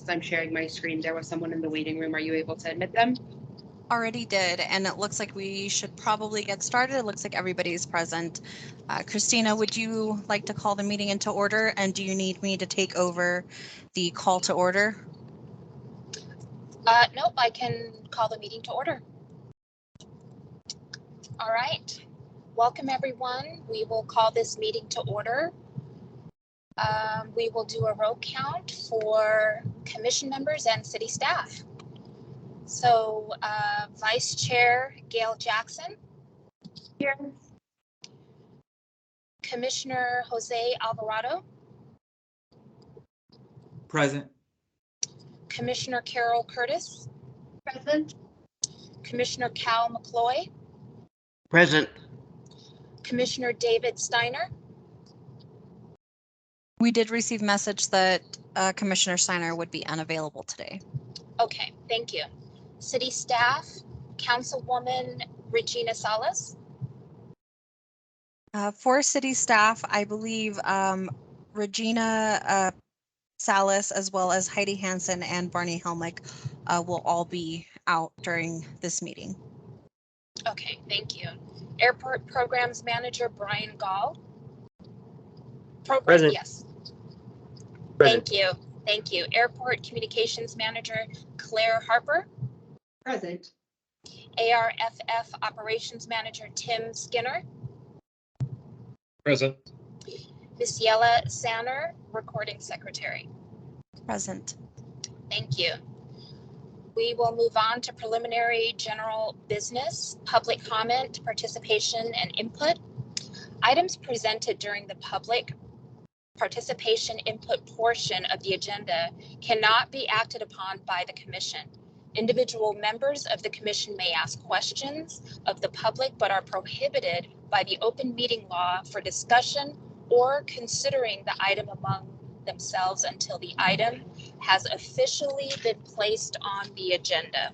I'm sharing my screen. There was someone in the waiting room. Are you able to admit them? Already did, and it looks like we should probably get started. It looks like everybody's present. Christina, would you like to call the meeting into order? And do you need me to take over the call to order? Nope, I can call the meeting to order. All right. Welcome, everyone. We will call this meeting to order. We will do a roll count for commission members and city staff. So Vice Chair Gail Jackson. Here. Commissioner Jose Alvarado. Present. Commissioner Carol Curtis. Present. Commissioner Cal McCloy. Present. Commissioner David Steiner. We did receive message that Commissioner Steiner would be unavailable today. Okay, thank you. City staff, Councilwoman Regina Salas. For city staff, I believe Regina Salas, as well as Heidi Hansen and Barney Helmick, will all be out during this meeting. Okay, thank you. Airport Programs Manager Brian Gall. Present. Yes. Present. Thank you. Airport Communications Manager Claire Harper. Present. ARFF Operations Manager Tim Skinner. Present. Miss Yella Sanner, Recording Secretary. Present. Thank you. We will move on to preliminary general business, public comment, participation, and input. Items presented during the public participation input portion of the agenda cannot be acted upon by the commission. Individual members of the commission may ask questions of the public, but are prohibited by the open meeting law for discussion or considering the item among themselves until the item has officially been placed on the agenda.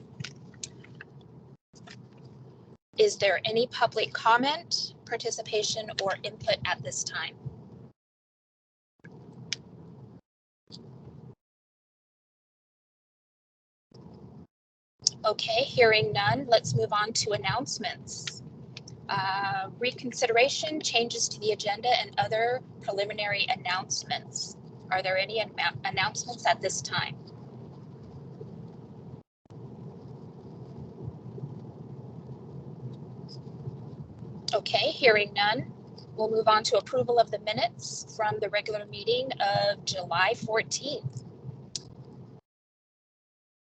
Is there any public comment, participation, or input at this time? Okay, hearing none, let's move on to announcements. Reconsideration, changes to the agenda, and other preliminary announcements. Are there any announcements at this time? Okay, hearing none, we'll move on to approval of the minutes from the regular meeting of July 14th.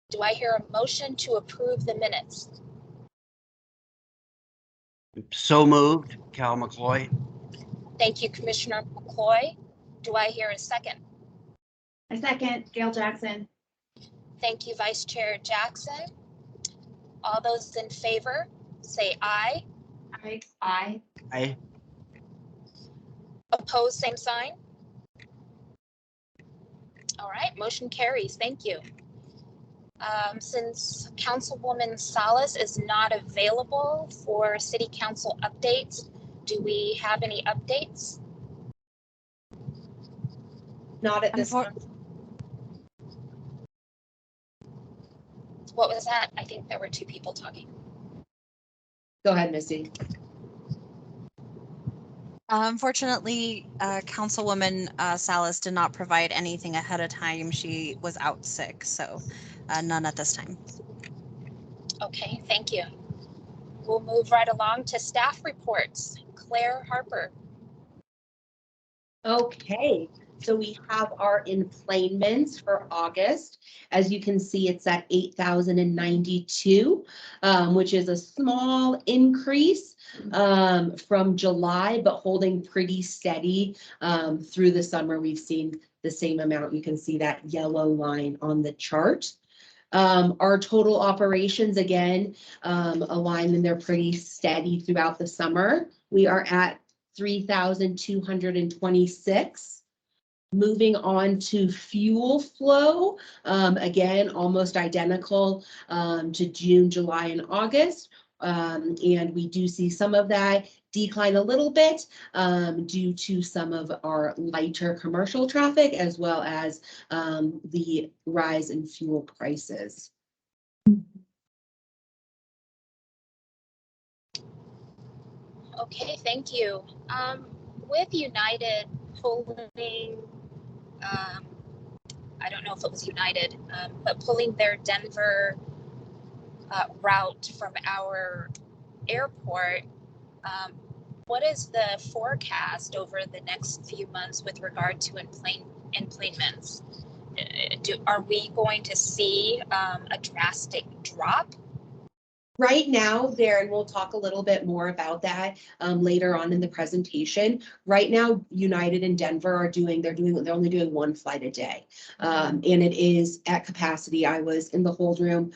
Do I hear a motion to approve the minutes? So moved. Cal McCloy. Thank you, Commissioner McCloy. Do I hear a second? A second. Gail Jackson. Thank you, Vice Chair Jackson. All those in favor, say aye. Aye. Aye. Aye. Opposed, same sign. All right, motion carries. Thank you. Since Councilwoman Salas is not available for City Council updates, do we have any updates? Not at this time. What was that? I think there were two people talking. Go ahead, Missy. Unfortunately, Councilwoman Salas did not provide anything ahead of time. She was out sick, so none at this time. Okay, thank you. We'll move right along to staff reports. Claire Harper. Okay, so we have our enplanements for August. As you can see, it's at 8,092, which is a small increase from July, but holding pretty steady through the summer. We've seen the same amount. You can see that yellow line on the chart. Our total operations, again, align, and they're pretty steady throughout the summer. We are at 3,226. Moving on to fuel flow, again, almost identical to June, July, and August. And we do see some of that decline a little bit due to some of our lighter commercial traffic as well as the rise in fuel prices. Okay, thank you. With United pulling, I don't know if it was United, but pulling their Denver route from our airport, what is the forecast over the next few months with regard to enplanements? Are we going to see a drastic drop? Right now, there, and we'll talk a little bit more about that later on in the presentation. Right now, United and Denver are they're only doing one flight a day. And it is at capacity. I was in the hold room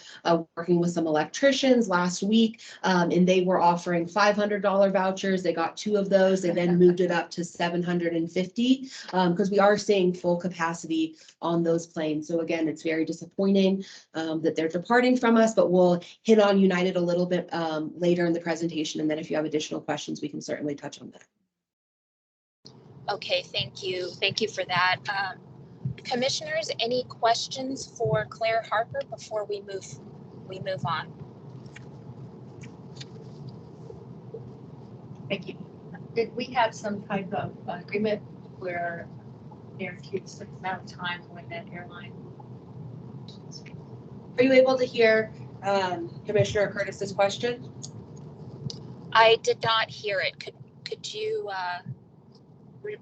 working with some electricians last week, and they were offering $500 vouchers. They got 2 of those. They then moved it up to 750 because we are seeing full capacity on those planes. So again, it's very disappointing that they're departing from us, but we'll hit on United a little bit later in the presentation. And then if you have additional questions, we can certainly touch on that. Okay, thank you. Thank you for that. Commissioners, any questions for Claire Harper before we move on? Thank you. Did we have some type of agreement where there's a certain amount of time when that airline? Are you able to hear Commissioner Curtis's question? I did not hear it. Could you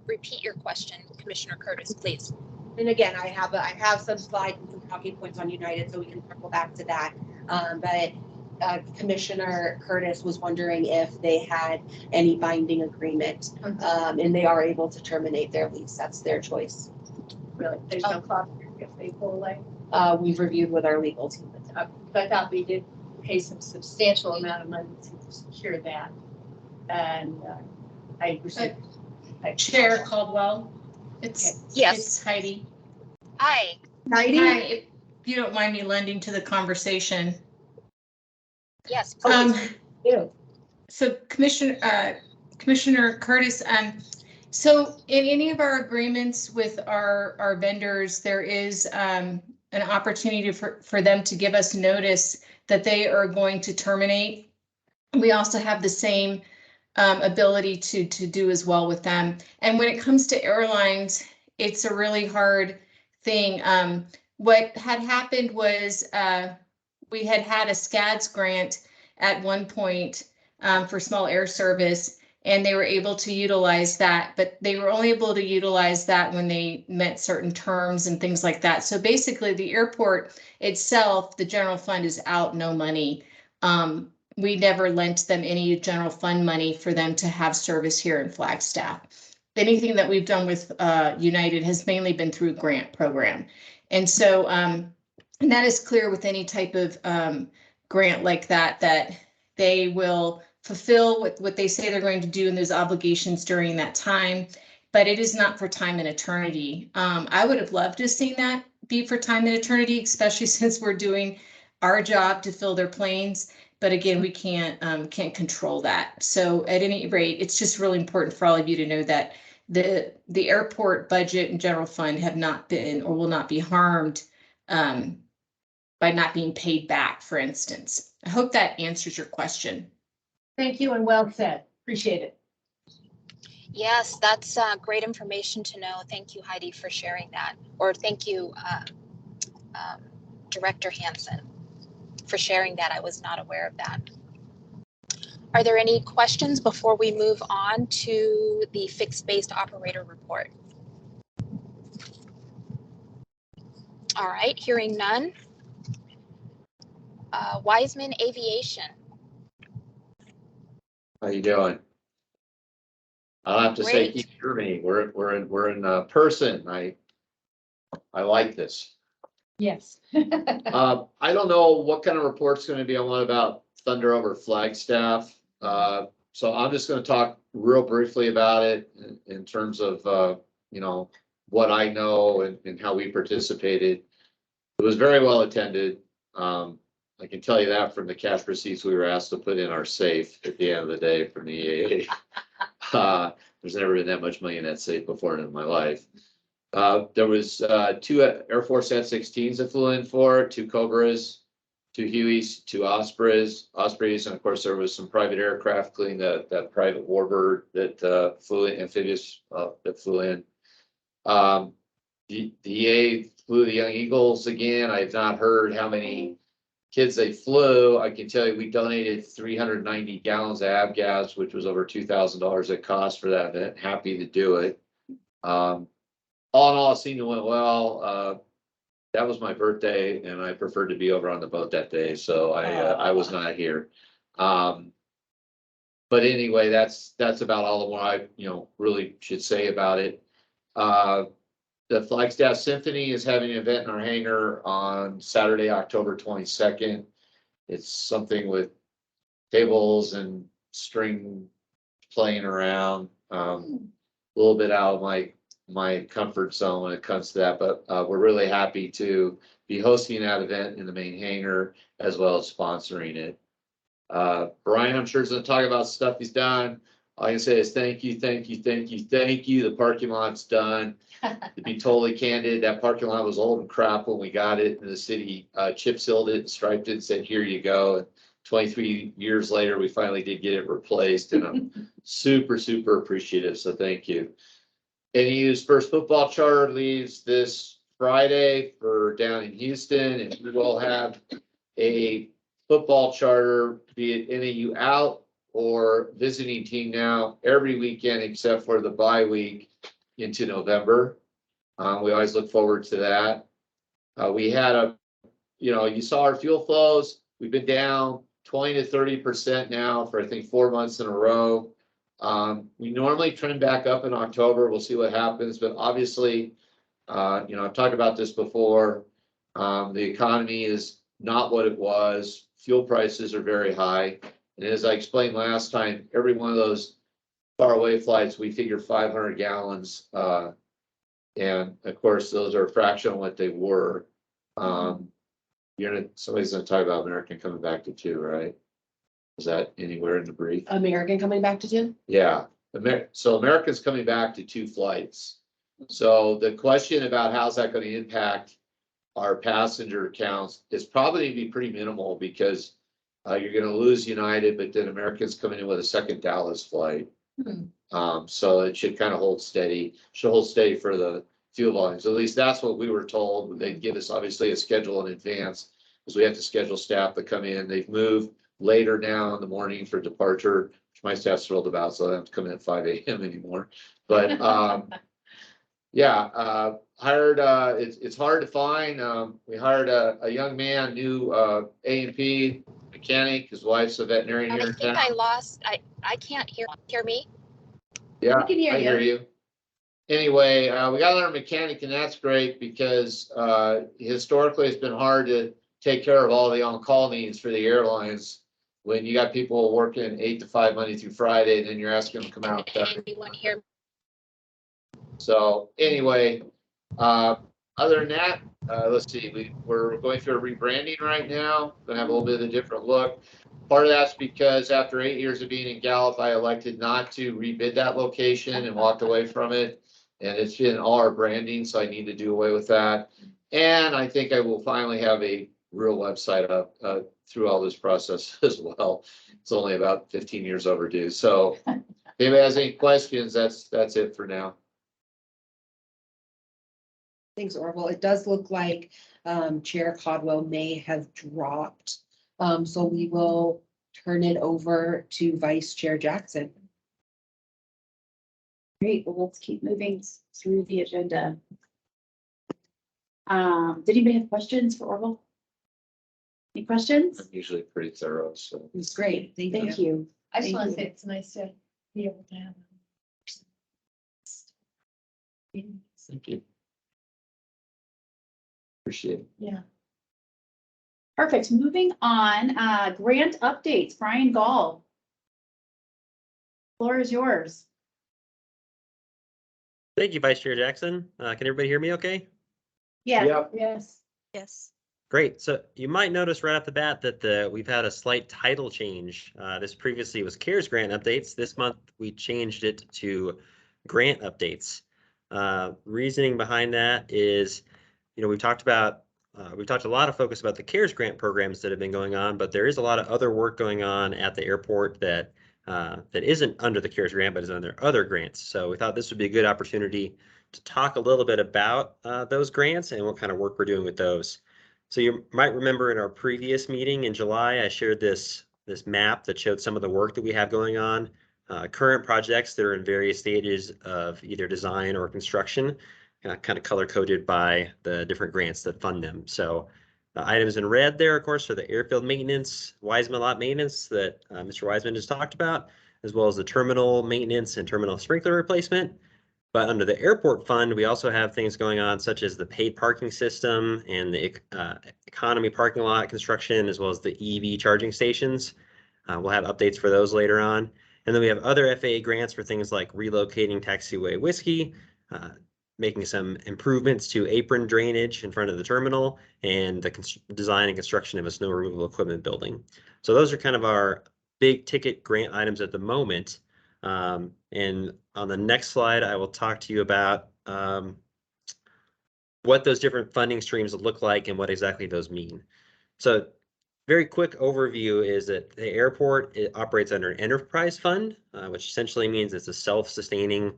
repeat your question, Commissioner Curtis, please? And again, I have some slides and some talking points on United, so we can circle back to that. But Commissioner Curtis was wondering if they had any binding agreement, and they are able to terminate their lease. That's their choice. Really, there's no cost if they pull away. We've reviewed with our legal team. But I thought we did pay some substantial amount of money to secure that. And I received. Chair Caldwell, it's Heidi. Hi. Heidi? Hi, if you don't mind me lending to the conversation. Yes, please. So Commissioner Curtis, so in any of our agreements with our vendors, there is an opportunity for them to give us notice that they are going to terminate. We also have the same ability to do as well with them. And when it comes to airlines, it's a really hard thing. What had happened was we had a SCADS grant at one point for small air service, and they were able to utilize that, but they were only able to utilize that when they met certain terms and things like that. So basically the airport itself, the general fund is out, no money. We never lent them any general fund money for them to have service here in Flagstaff. Anything that we've done with United has mainly been through grant program. And so, and that is clear with any type of grant like that, that they will fulfill what they say they're going to do in those obligations during that time, but it is not for time and eternity. I would have loved to have seen that be for time and eternity, especially since we're doing our job to fill their planes. But again, we can't control that. So at any rate, it's just really important for all of you to know that the airport budget and general fund have not been or will not be harmed by not being paid back, for instance. I hope that answers your question. Thank you and well said. Appreciate it. Yes, that's great information to know. Thank you, Heidi, for sharing that. Or thank you, Director Hansen, for sharing that. I was not aware of that. Are there any questions before we move on to the fixed-based operator report? All right, hearing none. Wiseman Aviation. How you doing? I'll have to say, Great. keep your meeting. We're in person. I like this. Yes. I don't know what kind of report's going to be on about Thunder over Flagstaff. So I'm just going to talk real briefly about it in terms of what I know and how we participated. It was very well attended. I can tell you that from the cash receipts we were asked to put in our safe at the end of the day from the EAA. There's never been that much money in that safe before in my life. There was 2 Air Force F-16s that flew in for, 2 Cobras, 2 Hueys, 2 Ospreys, and of course there was some private aircraft, including that private warbird that flew in, amphibious that flew in. The EA flew the Young Eagles again. I've not heard how many kids they flew. I can tell you we donated 390 gallons of avgas, which was over $2,000 at cost for that event. Happy to do it. All in all, it seemed to went well. That was my birthday, and I preferred to be over on the boat that day, so I was not here. But anyway, that's about all of what I really should say about it. The Flagstaff Symphony is having an event in our hangar on Saturday, October 22nd. It's something with tables and string playing around. A little bit out of my comfort zone when it comes to that, but we're really happy to be hosting that event in the main hangar as well as sponsoring it. Brian, I'm sure is going to talk about stuff he's done. All I can say is thank you. The parking lot's done. To be totally candid, that parking lot was old and crap when we got it, and the city chip sealed it, striped it, and said, "Here you go." And 23 years later, we finally did get it replaced, and I'm super appreciative. So thank you. NEU's first football charter leaves this Friday for down in Houston, and we will have a football charter, be it NAU out or visiting team now, every weekend except for the bye week into November. We always look forward to that. We had you saw our fuel flows. We've been down 20 to 30% now for I think 4 months in a row. We normally trend back up in October. We'll see what happens, but obviously, I've talked about this before. The economy is not what it was. Fuel prices are very high. And as I explained last time, every one of those faraway flights, we figure 500 gallons. And of course, those are a fraction of what they were. Somebody's gonna talk about American coming back to 2, right? Is that anywhere in the brief? American coming back to 2? Yeah, so American's coming back to 2 flights. So the question about how's that going to impact our passenger counts is probably going to be pretty minimal because you're going to lose United, but then American's coming in with a second Dallas flight. So it should kind of hold steady. Should hold steady for the fuel volumes. At least that's what we were told. They'd give us obviously a schedule in advance because we have to schedule staff to come in. They've moved later now in the morning for departure, which my staff's thrilled about, so I don't have to come in at 5 a.m. anymore. But hired, it's hard to find. We hired a young man, new A&P mechanic. His wife's a veterinarian here I in think town. I can't hear me. Yeah, We can hear I you. hear you. Anyway, we got another mechanic, and that's great because historically it's been hard to take care of all the on-call needs for the airlines when you got people working 8 to 5 Monday through Friday, and then you're asking them to come out. And you want to hear? So anyway, other than that, let's see, we're going through a rebranding right now. Gonna have a little bit of a different look. Part of that's because after 8 years of being in Gallup, I elected not to rebid that location and walked away from it. And it's been all our branding, so I need to do away with that. And I think I will finally have a real website up through all this process as well. It's only about 15 years overdue. So if anybody has any questions, that's it for now. Thanks, Orville. It does look like Chair Codwell may have dropped. So we will turn it over to Vice Chair Jackson. Great, well, let's keep moving through the agenda. Did anybody have questions for Orville? Any questions? I'm usually pretty thorough, so. It was great. Thank you. Thank you. I just Thank want you. to say it's nice to be able to have. Thank you. Appreciate it. Yeah. Perfect, moving on, grant updates, Brian Gall. Floor is yours. Thank you, Vice Chair Jackson. Can everybody hear me okay? Yeah. Yep. Yes. Yes. Great. So you might notice right off the bat that we've had a slight title change. This previously was CARES grant updates. This month we changed it to grant updates. Reasoning behind that is, we've talked a lot of focus about the CARES grant programs that have been going on, but there is a lot of other work going on at the airport that isn't under the CARES grant, but is under other grants. So we thought this would be a good opportunity to talk a little bit about those grants and what kind of work we're doing with those. So you might remember in our previous meeting in July, I shared this map that showed some of the work that we have going on, current projects that are in various stages of either design or construction, kind of color coded by the different grants that fund them. So the items in red there, of course, are the airfield maintenance, Wiseman lot maintenance that Mr. Wiseman just talked about, as well as the terminal maintenance and terminal sprinkler replacement. But under the airport fund, we also have things going on such as the paid parking system and the economy parking lot construction, as well as the EV charging stations. We'll have updates for those later on. And then we have other FAA grants for things like relocating taxiway whiskey, making some improvements to apron drainage in front of the terminal, and the design and construction of a snow removal equipment building. So those are kind of our big ticket grant items at the moment. And on the next slide, I will talk to you about what those different funding streams look like and what exactly those mean. So very quick overview is that the airport, it operates under an enterprise fund, which essentially means it's a self-sustaining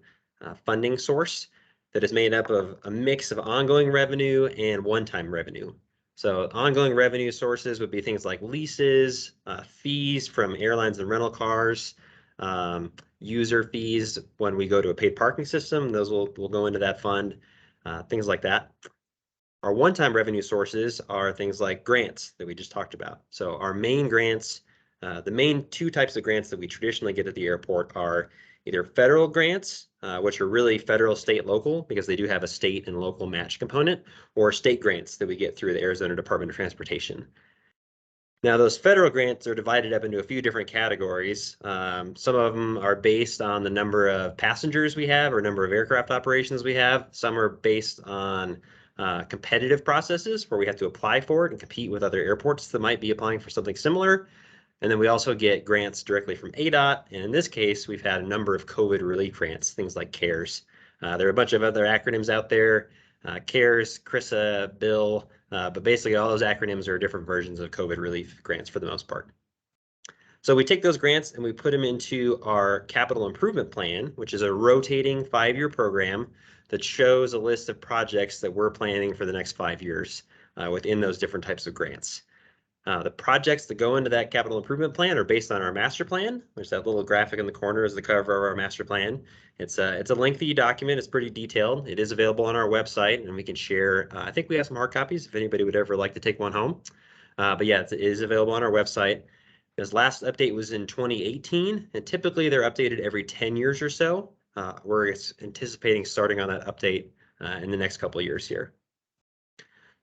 funding source that is made up of a mix of ongoing revenue and one-time revenue. So ongoing revenue sources would be things like leases, fees from airlines and rental cars, user fees when we go to a paid parking system. Those will go into that fund, things like that. Our one-time revenue sources are things like grants that we just talked about. So our main grants, the main two types of grants that we traditionally get at the airport are either federal grants, which are really federal, state, local, because they do have a state and local match component, or state grants that we get through the Arizona Department of Transportation. Now, those federal grants are divided up into a few different categories. Some of them are based on the number of passengers we have or number of aircraft operations we have. Some are based on competitive processes where we have to apply for it and compete with other airports that might be applying for something similar. And then we also get grants directly from ADOT. And in this case, we've had a number of COVID relief grants, things like CARES. There are a bunch of other acronyms out there, CARES, CRISA, BILL, but basically all those acronyms are different versions of COVID relief grants for the most part. So we take those grants and we put them into our capital improvement plan, which is a rotating 5-year program that shows a list of projects that we're planning for the next 5 years within those different types of grants. The projects that go into that capital improvement plan are based on our master plan. There's that little graphic in the corner as the cover of our master plan. It's a lengthy document. It's pretty detailed. It is available on our website, and we can share. I think we have some hard copies if anybody would ever like to take one home. But yeah, it is available on our website. This last update was in 2018, and typically they're updated every 10 years or so. We're anticipating starting on that update in the next couple of years here.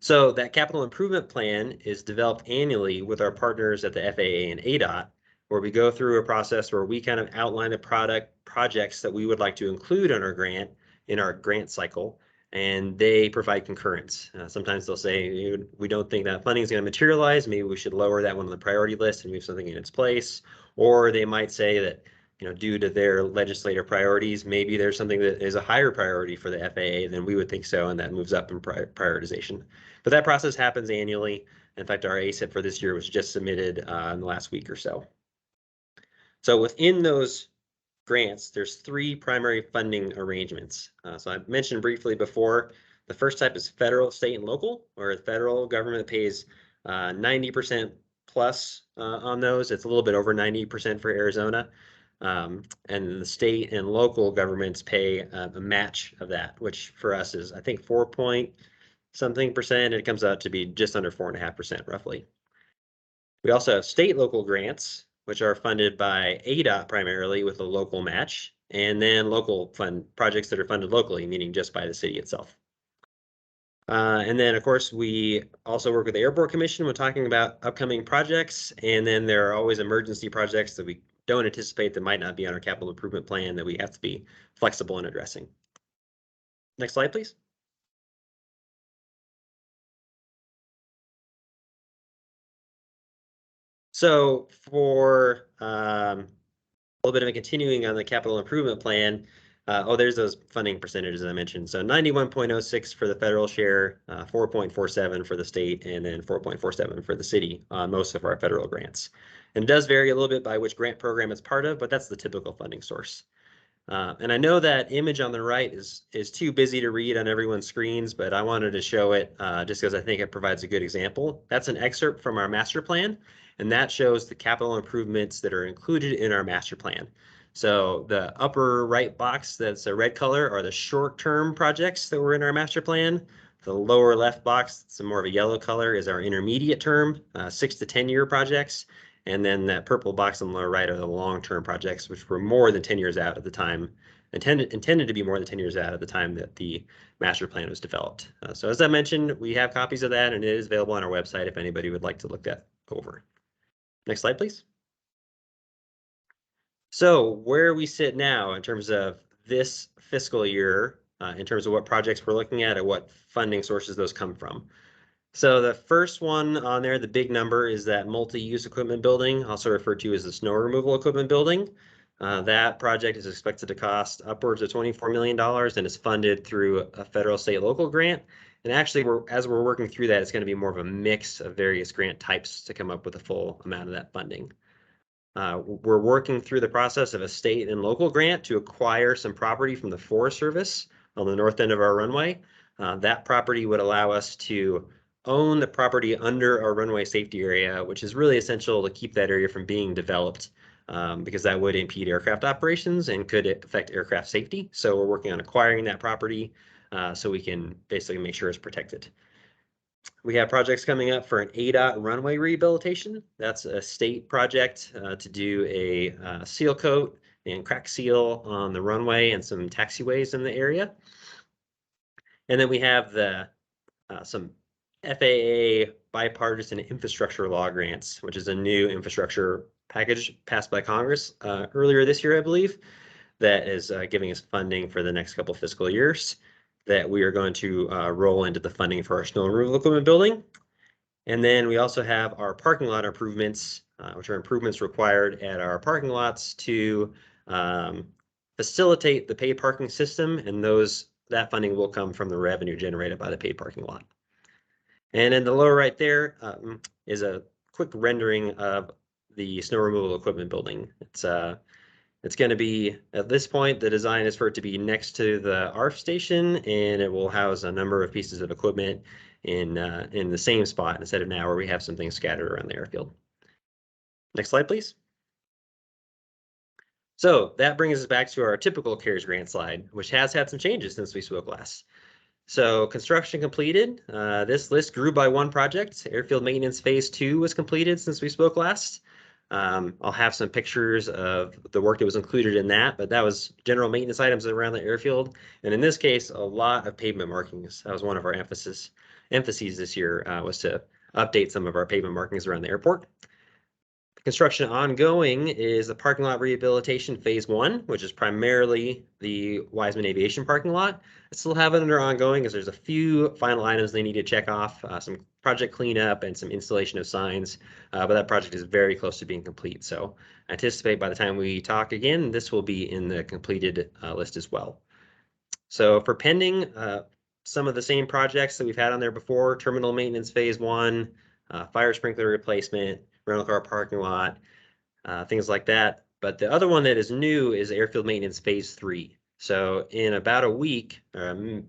So that capital improvement plan is developed annually with our partners at the FAA and ADOT, where we go through a process where we kind of outline the projects that we would like to include in our grant cycle, and they provide concurrence. Sometimes they'll say, we don't think that funding is going to materialize. Maybe we should lower that one on the priority list and move something in its place. Or they might say that, due to their legislative priorities, maybe there's something that is a higher priority for the FAA than we would think so, and that moves up in prioritization. But that process happens annually. In fact, our ASIP for this year was just submitted in the last week or so. So within those grants, there's 3 primary funding arrangements. So I mentioned briefly before, the first type is federal, state, and local, where the federal government pays 90% plus on those. It's a little bit over 90% for Arizona. And the state and local governments pay a match of that, which for us is, I think, 4-point-something%. It comes out to be just under 4.5% roughly. We also have state local grants, which are funded by ADOT primarily with a local match, and then local fund projects that are funded locally, meaning just by the city itself. And then, of course, we also work with the Airport Commission when talking about upcoming projects. And then there are always emergency projects that we don't anticipate that might not be on our capital improvement plan that we have to be flexible in addressing. Next slide, please. So for a little bit of a continuing on the capital improvement plan, there's those funding percentages I mentioned. So 91.06 for the federal share, 4.47 for the state, and then 4.47 for the city on most of our federal grants. And it does vary a little bit by which grant program it's part of, but that's the typical funding source. And I know that image on the right is too busy to read on everyone's screens, but I wanted to show it just because I think it provides a good example. That's an excerpt from our master plan, and that shows the capital improvements that are included in our master plan. So the upper right box that's a red color are the short-term projects that were in our master plan. The lower left box, it's more of a yellow color, is our intermediate term, 6 to 10 year projects. And then that purple box on the lower right are the long-term projects, which were more than 10 years out at the time, intended to be more than 10 years out at the time that the master plan was developed. So as I mentioned, we have copies of that, and it is available on our website if anybody would like to look that over. Next slide, please. So where we sit now in terms of this fiscal year, in terms of what projects we're looking at and what funding sources those come from. So the first one on there, the big number, is that multi-use equipment building, also referred to as the snow removal equipment building. That project is expected to cost upwards of $24 million and is funded through a federal, state, local grant. And actually, as we're working through that, it's going to be more of a mix of various grant types to come up with the full amount of that funding. We're working through the process of a state and local grant to acquire some property from the Forest Service on the north end of our runway. That property would allow us to own the property under our runway safety area, which is really essential to keep that area from being developed because that would impede aircraft operations and could affect aircraft safety. So we're working on acquiring that property so we can basically make sure it's protected. We have projects coming up for an ADOT runway rehabilitation. That's a state project to do a seal coat and crack seal on the runway and some taxiways in the area. And then we have some FAA bipartisan infrastructure law grants, which is a new infrastructure package passed by Congress earlier this year, I believe, that is giving us funding for the next couple fiscal years that we are going to roll into the funding for our snow removal equipment building. And then we also have our parking lot improvements, which are improvements required at our parking lots to facilitate the paid parking system, and that funding will come from the revenue generated by the paid parking lot. And in the lower right there is a quick rendering of the snow removal equipment building. It's going to be, at this point, the design is for it to be next to the ARF station, and it will house a number of pieces of equipment in the same spot instead of now where we have some things scattered around the airfield. Next slide, please. So that brings us back to our typical CARES grant slide, which has had some changes since we spoke last. So construction completed. This list grew by one project. Airfield maintenance phase 2 was completed since we spoke last. I'll have some pictures of the work that was included in that, but that was general maintenance items around the airfield. And in this case, a lot of pavement markings. That was one of our emphases this year was to update some of our pavement markings around the airport. Construction ongoing is the parking lot rehabilitation phase 1, which is primarily the Wiseman Aviation parking lot. I still have it under ongoing as there's a few final items they need to check off, some project cleanup and some installation of signs, but that project is very close to being complete. So I anticipate by the time we talk again, this will be in the completed list as well. So for pending, some of the same projects that we've had on there before: terminal maintenance phase 1, fire sprinkler replacement, rental car parking lot, things like that. But the other one that is new is airfield maintenance phase 3. So in about a week,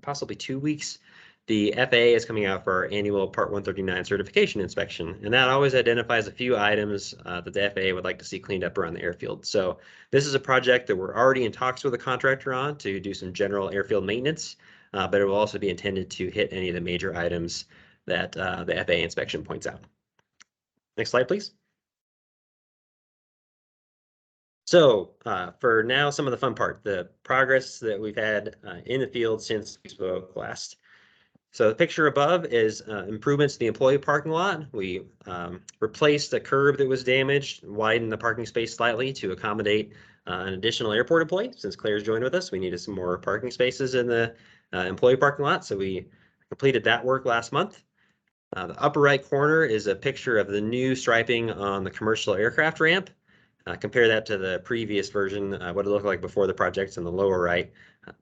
possibly 2 weeks, the FAA is coming out for our annual Part 139 certification inspection. And that always identifies a few items that the FAA would like to see cleaned up around the airfield. So this is a project that we're already in talks with a contractor on to do some general airfield maintenance, but it will also be intended to hit any of the major items that the FAA inspection points out. Next slide, please. So for now, some of the fun part, the progress that we've had in the field since we spoke last. So the picture above is improvements to the employee parking lot. We replaced a curb that was damaged, widened the parking space slightly to accommodate an additional airport employee. Since Claire's joined with us, we needed some more parking spaces in the employee parking lot. So we completed that work last month. The upper right corner is a picture of the new striping on the commercial aircraft ramp. Compare that to the previous version, what it looked like before the project in the lower right.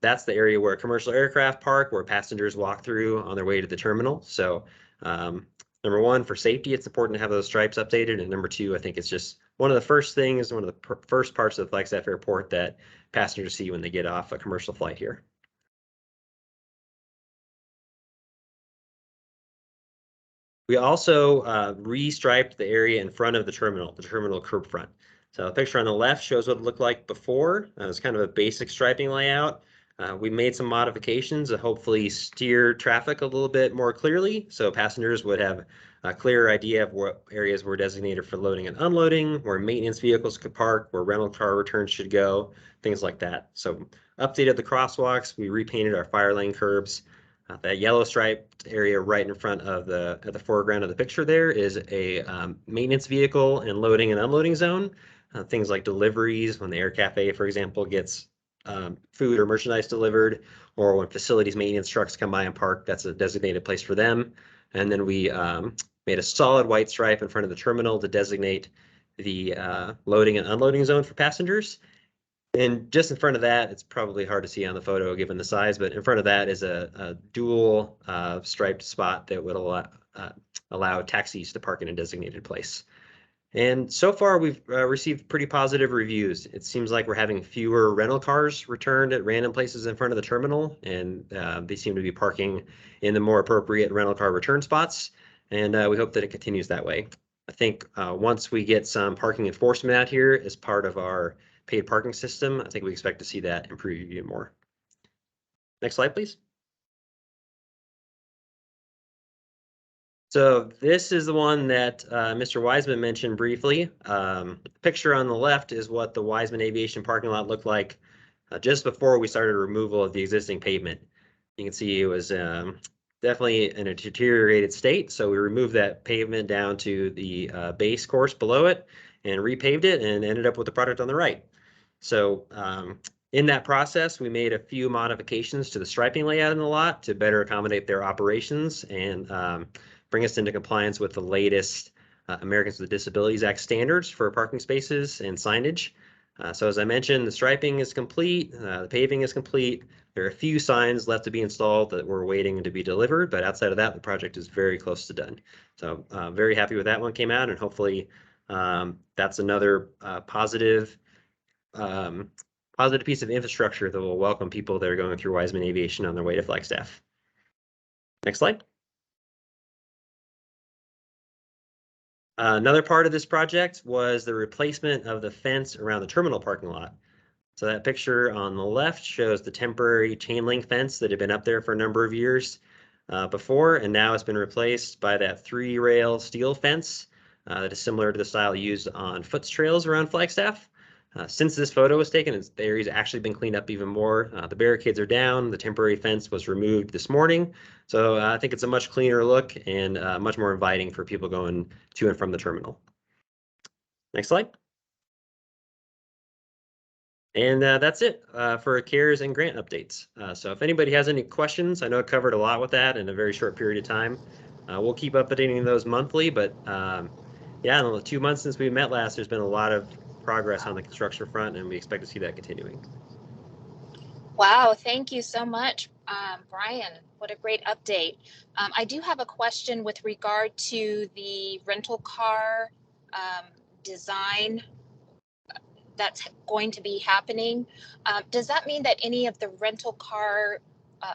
That's the area where commercial aircraft park, where passengers walk through on their way to the terminal. So number one, for safety, it's important to have those stripes updated. And number two, I think it's just one of the first things, one of the first parts of the Flagstaff Airport that passengers see when they get off a commercial flight here. We also restriped the area in front of the terminal curb front. So the picture on the left shows what it looked like before. It's kind of a basic striping layout. We made some modifications to hopefully steer traffic a little bit more clearly, so passengers would have a clearer idea of what areas were designated for loading and unloading, where maintenance vehicles could park, where rental car returns should go, things like that. So updated the crosswalks, we repainted our fire lane curbs. That yellow striped area right in front of the foreground of the picture there is a maintenance vehicle and loading and unloading zone. Things like deliveries, when the Air Cafe, for example, gets food or merchandise delivered, or when facilities maintenance trucks come by and park, that's a designated place for them. And then we made a solid white stripe in front of the terminal to designate the loading and unloading zone for passengers. And just in front of that, it's probably hard to see on the photo given the size, but in front of that is a dual striped spot that would allow taxis to park in a designated place. And so far, we've received pretty positive reviews. It seems like we're having fewer rental cars returned at random places in front of the terminal, and they seem to be parking in the more appropriate rental car return spots. And we hope that it continues that way. I think once we get some parking enforcement out here as part of our paid parking system, I think we expect to see that improve even more. Next slide, please. So this is the one that Mr. Wiseman mentioned briefly. The picture on the left is what the Wiseman Aviation parking lot looked like just before we started removal of the existing pavement. You can see it was definitely in a deteriorated state, so we removed that pavement down to the base course below it and repaved it and ended up with the product on the right. So in that process, we made a few modifications to the striping layout in the lot to better accommodate their operations and bring us into compliance with the latest Americans with Disabilities Act standards for parking spaces and signage. So as I mentioned, the striping is complete, the paving is complete. There are a few signs left to be installed that we're waiting to be delivered, but outside of that, the project is very close to done. So very happy with that one came out, and hopefully that's another positive piece of infrastructure that will welcome people that are going through Wiseman Aviation on their way to Flagstaff. Next slide. Another part of this project was the replacement of the fence around the terminal parking lot. So that picture on the left shows the temporary chain link fence that had been up there for a number of years before, and now it's been replaced by that 3-rail steel fence that is similar to the style used on foot trails around Flagstaff. Since this photo was taken, the area's actually been cleaned up even more. The barricades are down. The temporary fence was removed this morning. So I think it's a much cleaner look and much more inviting for people going to and from the terminal. Next slide. And that's it for CARES and grant updates. So if anybody has any questions, I know I covered a lot with that in a very short period of time. We'll keep updating those monthly, but yeah, in the 2 months since we met last, there's been a lot of progress on the construction front, and we expect to see that continuing. Wow, thank you so much, Brian. What a great update. I do have a question with regard to the rental car design that's going to be happening. Does that mean that any of the rental car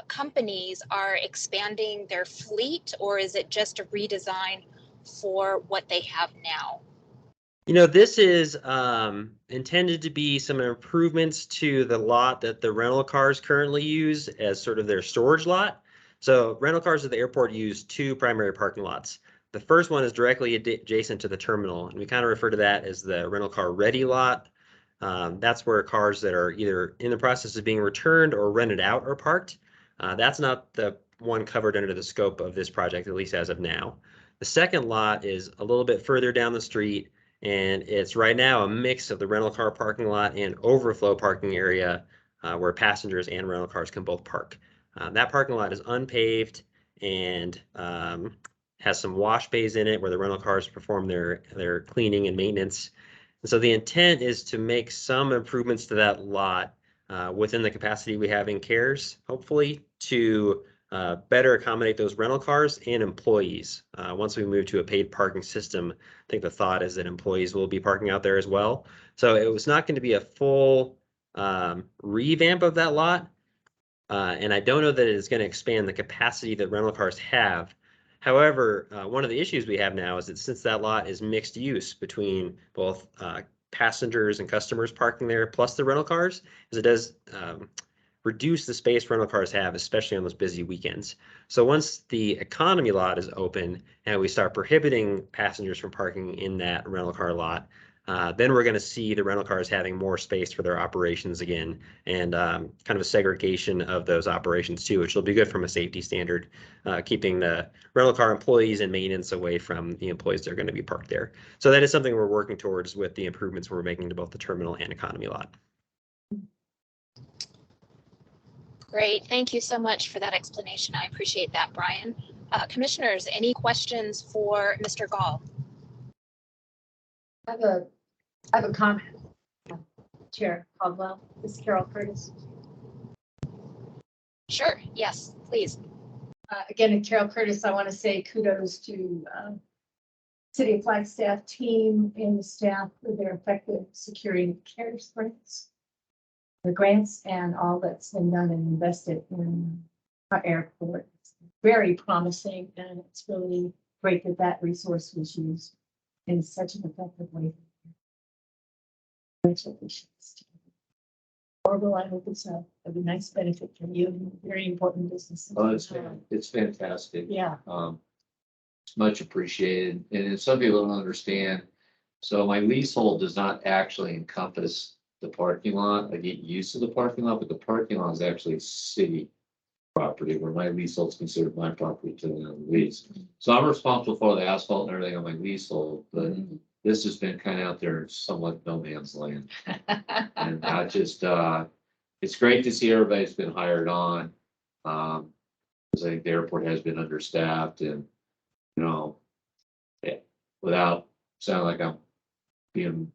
companies are expanding their fleet, or is it just a redesign for what they have now? You know, this is intended to be some improvements to the lot that the rental cars currently use as sort of their storage lot. So rental cars at the airport use 2 primary parking lots. The first one is directly adjacent to the terminal, and we kind of refer to that as the rental car ready lot. That's where cars that are either in the process of being returned or rented out are parked. That's not the one covered under the scope of this project, at least as of now. The second lot is a little bit further down the street, and it's right now a mix of the rental car parking lot and overflow parking area where passengers and rental cars can both park. That parking lot is unpaved and has some wash bays in it where the rental cars perform their cleaning and maintenance. And so the intent is to make some improvements to that lot within the capacity we have in CARES, hopefully to better accommodate those rental cars and employees. Once we move to a paid parking system, I think the thought is that employees will be parking out there as well. So it was not going to be a full revamp of that lot. And I don't know that it is going to expand the capacity that rental cars have. However, one of the issues we have now is that since that lot is mixed use between both passengers and customers parking there, plus the rental cars, is it does reduce the space rental cars have, especially on those busy weekends. So once the economy lot is open and we start prohibiting passengers from parking in that rental car lot, then we're going to see the rental cars having more space for their operations again, and kind of a segregation of those operations too, which will be good from a safety standard, keeping the rental car employees and maintenance away from the employees that are going to be parked there. So that is something we're working towards with the improvements we're making to both the terminal and economy lot. Great. Thank you so much for that explanation. I appreciate that, Brian. Commissioners, any questions for Mr. Gall? I have a comment. Chair Caldwell, this is Carol Curtis. Sure. Yes, please. Again, Carol Curtis, I want to say kudos to City of Flagstaff team and the staff for their effective securing CARES grants. The grants and all that's been done and invested in our airport. It's very promising, and it's really great that that resource was used in such an effective way. Congratulations. Orville, I hope it's a nice benefit for you. Very important business. Oh, it's fantastic. Yeah. It's much appreciated. And some people don't understand. So my leasehold does not actually encompass the parking lot. I get used to the parking lot, but the parking lot is actually city property where my leasehold is considered my property to the lease. So I'm responsible for the asphalt and everything on my leasehold, but this has been kind of out there somewhat no man's land. And I just, it's great to see everybody's been hired on. Because I think the airport has been understaffed and, you know, without sounding like I'm being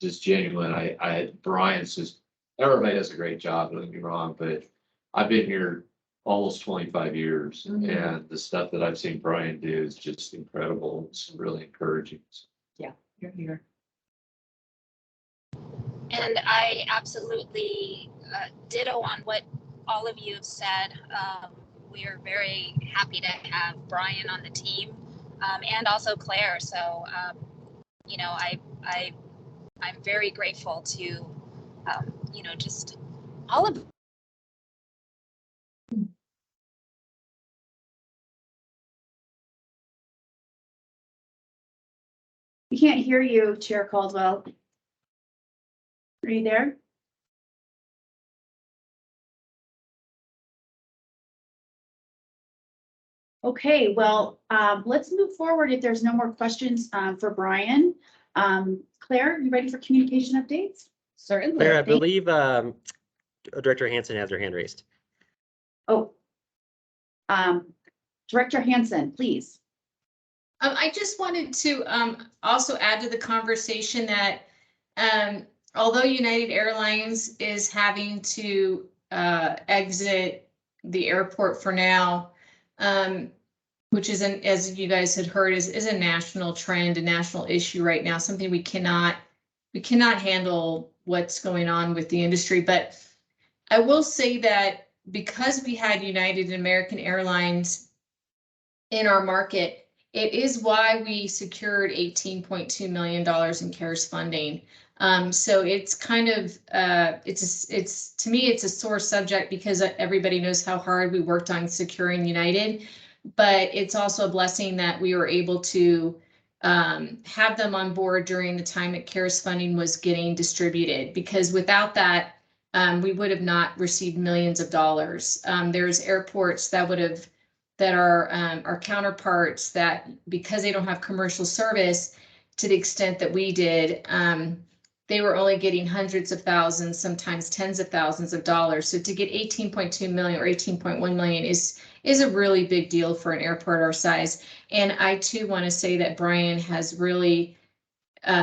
just genuine, Brian's just, everybody does a great job, don't get me wrong, but I've been here almost 25 years and the stuff that I've seen Brian do is just incredible. It's really encouraging. Yeah, you're here. And I absolutely ditto on what all of you have said. We are very happy to have Brian on the team and also Claire. So, you know, I'm very grateful to, you know, just all of. We can't hear you, Chair Caldwell. Are you there? Okay, well, let's move forward if there's no more questions for Brian. Claire, you ready for communication updates? Certainly. Claire, I believe Director Hansen has her hand raised. Oh, Director Hansen, please. I just wanted to also add to the conversation that although United Airlines is having to exit the airport for now, which is, as you guys had heard, is a national trend, a national issue right now, something we cannot handle what's going on with the industry. But I will say that because we had United and American Airlines in our market, it is why we secured $18.2 million in CARES funding. So it's kind of, it's to me, it's a sore subject because everybody knows how hard we worked on securing United, but it's also a blessing that we were able to have them on board during the time that CARES funding was getting distributed, because without that, we would have not received millions of dollars. There's airports that are our counterparts that, because they don't have commercial service to the extent that we did, they were only getting hundreds of thousands, sometimes tens of thousands of dollars. So to get 18.2 million or 18.1 million is a really big deal for an airport our size. And I too want to say that Brian has really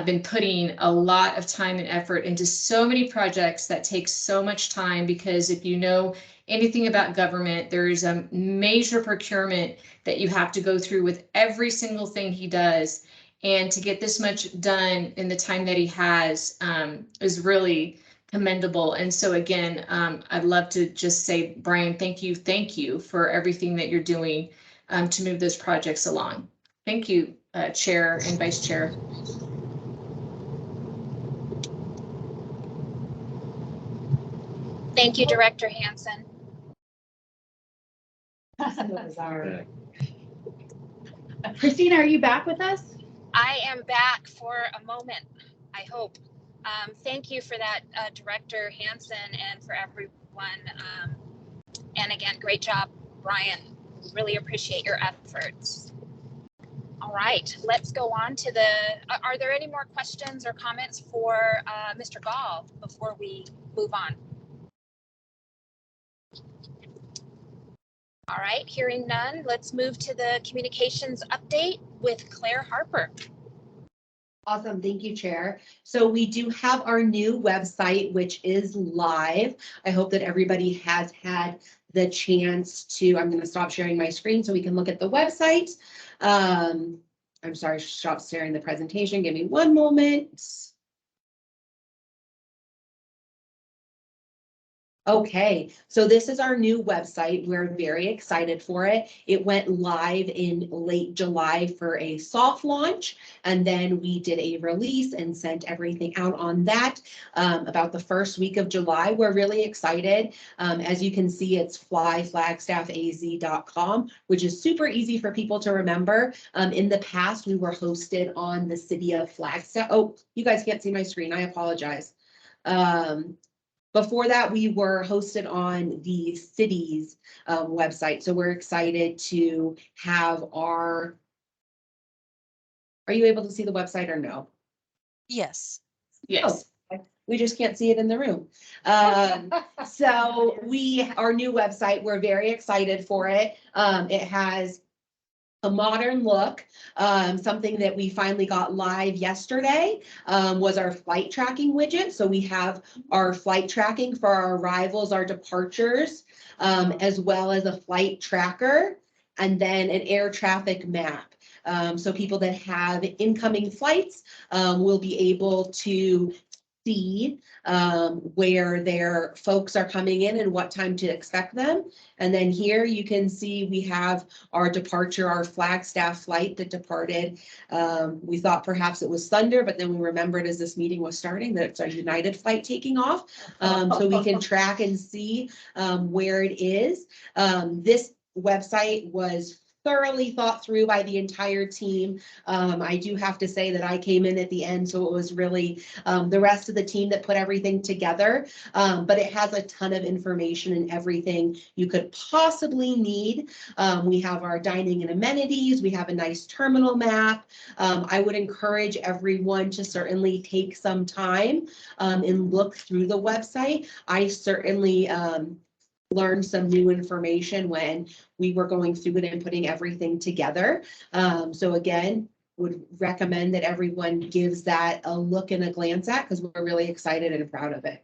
been putting a lot of time and effort into so many projects that take so much time, because if you know anything about government, there is a major procurement that you have to go through with every single thing he does. And to get this much done in the time that he has is really commendable. And so again, I'd love to just say, Brian, thank you for everything that you're doing to move those projects along. Thank you, Chair and Vice Chair. Thank you, Director Hansen. Christina, are you back with us? I am back for a moment, I hope. Thank you for that, Director Hansen, and for everyone. And again, great job, Brian. Really appreciate your efforts. All right, let's go on to the, are there any more questions or comments for Mr. Gall before we move on? All right, hearing none, let's move to the communications update with Claire Harper. Awesome, thank you, Chair. So we do have our new website, which is live. I hope that everybody has had the chance to, I'm going to stop sharing my screen so we can look at the website. I'm sorry, stop sharing the presentation. Give me one moment. Okay, so this is our new website. We're very excited for it. It went live in late July for a soft launch, and then we did a release and sent everything out on that about the first week of July. We're really excited. As you can see, it's flyflagstaffaz.com, which is super easy for people to remember. In the past, we were hosted on the city of Flagstaff. Oh, you guys can't see my screen. I apologize. Before that, we were hosted on the city's website. So we're excited to have our, are you able to see the website or no? Yes. Yes. Oh, we just can't see it in the room. So our new website, we're very excited for it. It has a modern look. Something that we finally got live yesterday was our flight tracking widget. So we have our flight tracking for our arrivals, our departures, as well as a flight tracker, and then an air traffic map. So people that have incoming flights will be able to see where their folks are coming in and what time to expect them. And then here you can see we have our departure, our Flagstaff flight that departed. We thought perhaps it was Thunder, but then we remembered as this meeting was starting that it's our United flight taking off. So we can track and see where it is. This website was thoroughly thought through by the entire team. I do have to say that I came in at the end, so it was really the rest of the team that put everything together. But it has a ton of information and everything you could possibly need. We have our dining and amenities. We have a nice terminal map. I would encourage everyone to certainly take some time and look through the website. I certainly learned some new information when we were going through it and putting everything together. So again, would recommend that everyone gives that a look and a glance at, because we're really excited and proud of it.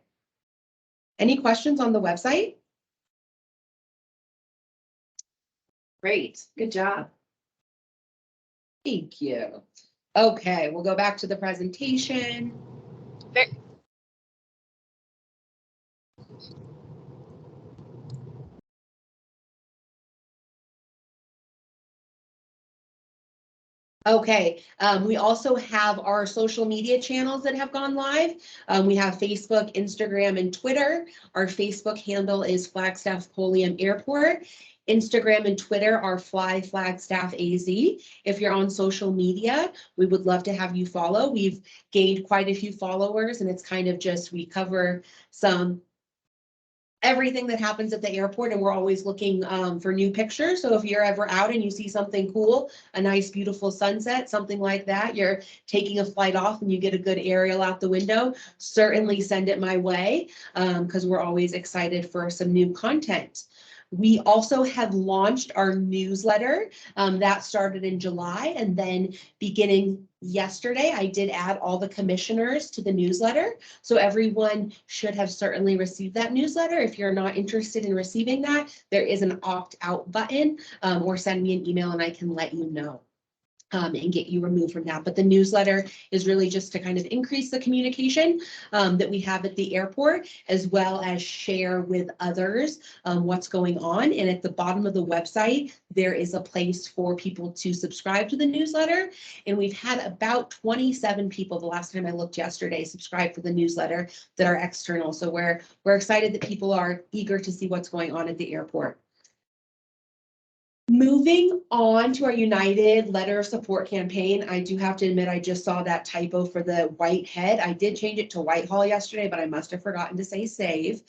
Any questions on the website? Great, good job. Thank you. Okay, we'll go back to the presentation. Okay, we also have our social media channels that have gone live. We have Facebook, Instagram, and Twitter. Our Facebook handle is Flagstaff Pulliam Airport. Instagram and Twitter are flyflagstaffaz. If you're on social media, we would love to have you follow. We've gained quite a few followers, and it's kind of just, we cover some everything that happens at the airport, and we're always looking for new pictures. So if you're ever out and you see something cool, a nice, beautiful sunset, something like that, you're taking a flight off and you get a good aerial out the window, certainly send it my way, because we're always excited for some new content. We also have launched our newsletter that started in July, and then beginning yesterday, I did add all the commissioners to the newsletter. So everyone should have certainly received that newsletter. If you're not interested in receiving that, there is an opt-out button, or send me an email and I can let you know. And get you removed from that. But the newsletter is really just to kind of increase the communication that we have at the airport, as well as share with others what's going on. And at the bottom of the website, there is a place for people to subscribe to the newsletter. And we've had about 27 people the last time I looked yesterday subscribe for the newsletter that are external. So we're excited that people are eager to see what's going on at the airport. Moving on to our United Letter of Support campaign, I do have to admit I just saw that typo for the Whitehead. I did change it to Whitehall yesterday, but I must have forgotten to say save.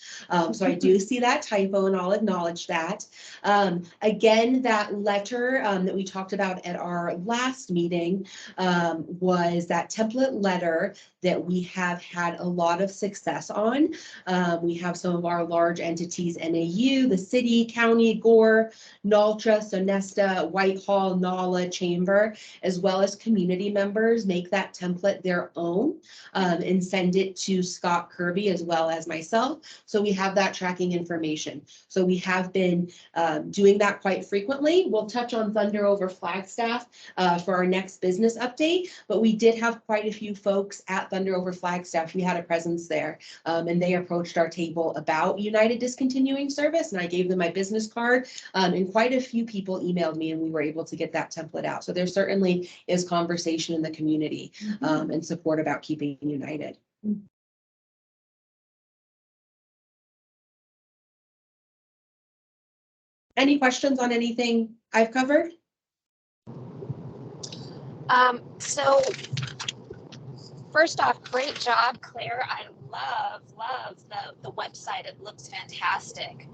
So I do see that typo and I'll acknowledge that. Again, that letter that we talked about at our last meeting was that template letter that we have had a lot of success on. We have some of our large entities, NAU, the city, county, Gore, NALTRA, Sonesta, Whitehall, NALA, Chamber, as well as community members make that template their own and send it to Scott Kirby as well as myself. So we have that tracking information. So we have been doing that quite frequently. We'll touch on Thunder over Flagstaff for our next business update, but we did have quite a few folks at Thunder over Flagstaff. We had a presence there and they approached our table about United discontinuing service, and I gave them my business card, and quite a few people emailed me and we were able to get that template out. So there certainly is conversation in the community and support about keeping United. Any questions on anything I've covered? So first off, great job, Claire. I love the website. It looks fantastic.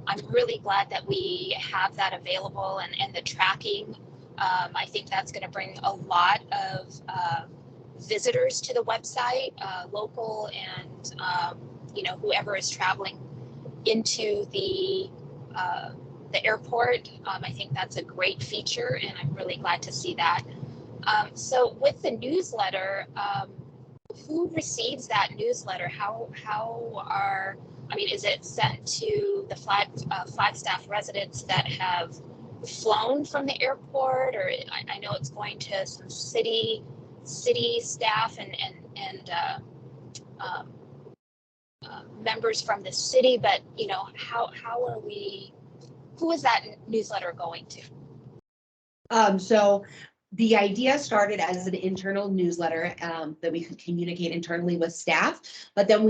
I'm really glad that we have that available and the tracking. I think that's going to bring a lot of visitors to the website, local and whoever is traveling into the airport. I think that's a great feature, and I'm really glad to see that. So with the newsletter, who receives that newsletter? Is it sent to the Flagstaff residents that have flown from the airport, or I know it's going to some city staff and members from the city, but who is that newsletter going to? So the idea started as an internal newsletter that we could communicate internally with staff, but then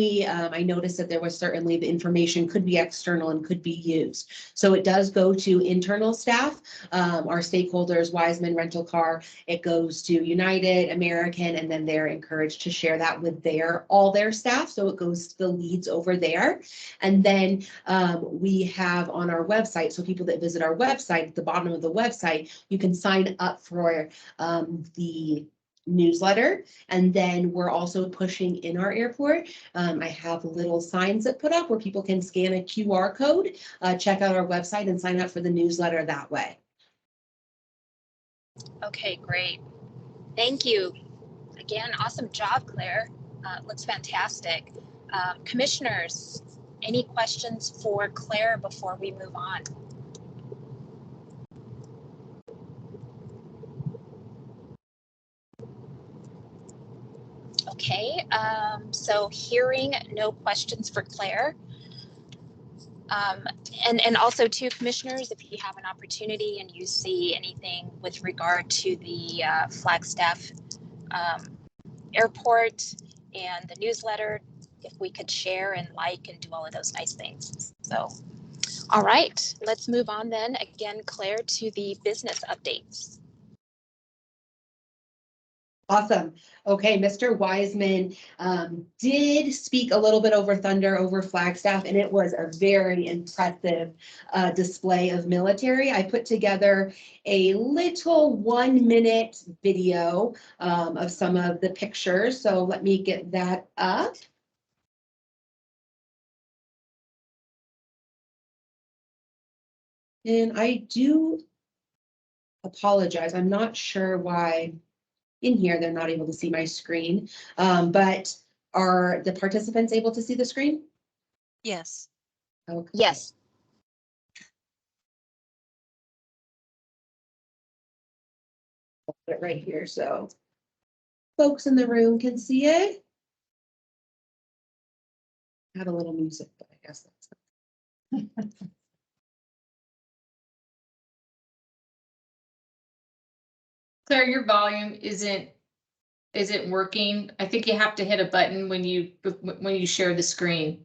I noticed that there was certainly the information could be external and could be used. So it does go to internal staff, our stakeholders, Wiseman Rental Car. It goes to United, American, and then they're encouraged to share that with all their staff. So it goes to the leads over there. And then we have on our website, so people that visit our website, at the bottom of the website, you can sign up for the newsletter. And then we're also pushing in our airport. I have little signs that put up where people can scan a QR code, check out our website and sign up for the newsletter that way. Okay, great. Thank you. Again, awesome job, Claire. Looks fantastic. Commissioners, any questions for Claire before we move on? Okay, so hearing no questions for Claire. And also too, commissioners, if you have an opportunity and you see anything with regard to the Flagstaff airport and the newsletter, if we could share and like and do all of those nice things. So, all right, let's move on then. Again, Claire, to the business updates. Awesome. Okay, Mr. Wiseman did speak a little bit over Thunder, over Flagstaff, and it was a very impressive display of military. I put together a little 1-minute video of some of the pictures. So let me get that up. And I do apologize. I'm not sure why in here they're not able to see my screen, but are the participants able to see the screen? Yes. Okay. Yes. I'll put it right here so folks in the room can see it. Had a little music, but I guess that's not. Claire, your volume isn't working. I think you have to hit a button when you share the screen.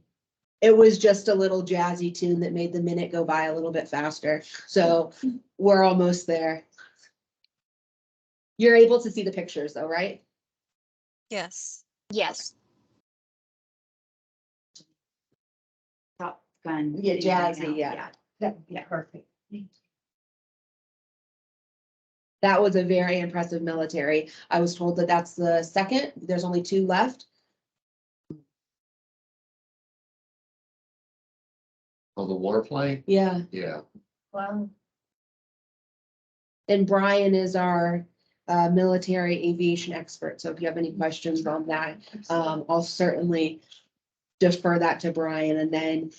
It was just a little jazzy tune that made the minute go by a little bit faster. So we're almost there. You're able to see the pictures though, right? Yes. Yes. Top Gun. Yeah, video right jazzy, now. yeah. Yeah, perfect. That was a very impressive military. I was told that that's the second. There's only 2 left. Oh, the warplane? Yeah. Yeah. Wow. And Brian is our military aviation expert. So if you have any questions on that, I'll certainly defer that to Brian. And then,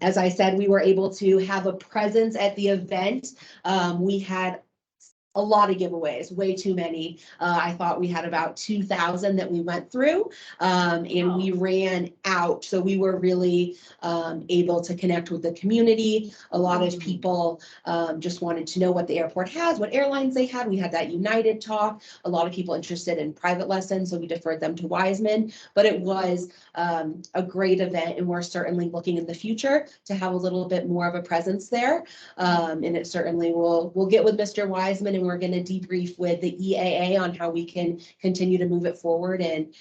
as I said, we were able to have a presence at the event. We had a lot of giveaways, way too many. I thought we had about 2,000 that we went through, and we ran out. So we were really able to connect with the community. A lot of people just wanted to know what the airport has, what airlines they had. We had that United talk. A lot of people interested in private lessons, so we deferred them to Wiseman. But it was a great event, and we're certainly looking in the future to have a little bit more of a presence there. And it certainly we'll get with Mr. Wiseman, and we're going to debrief with the EAA on how we can continue to move it forward and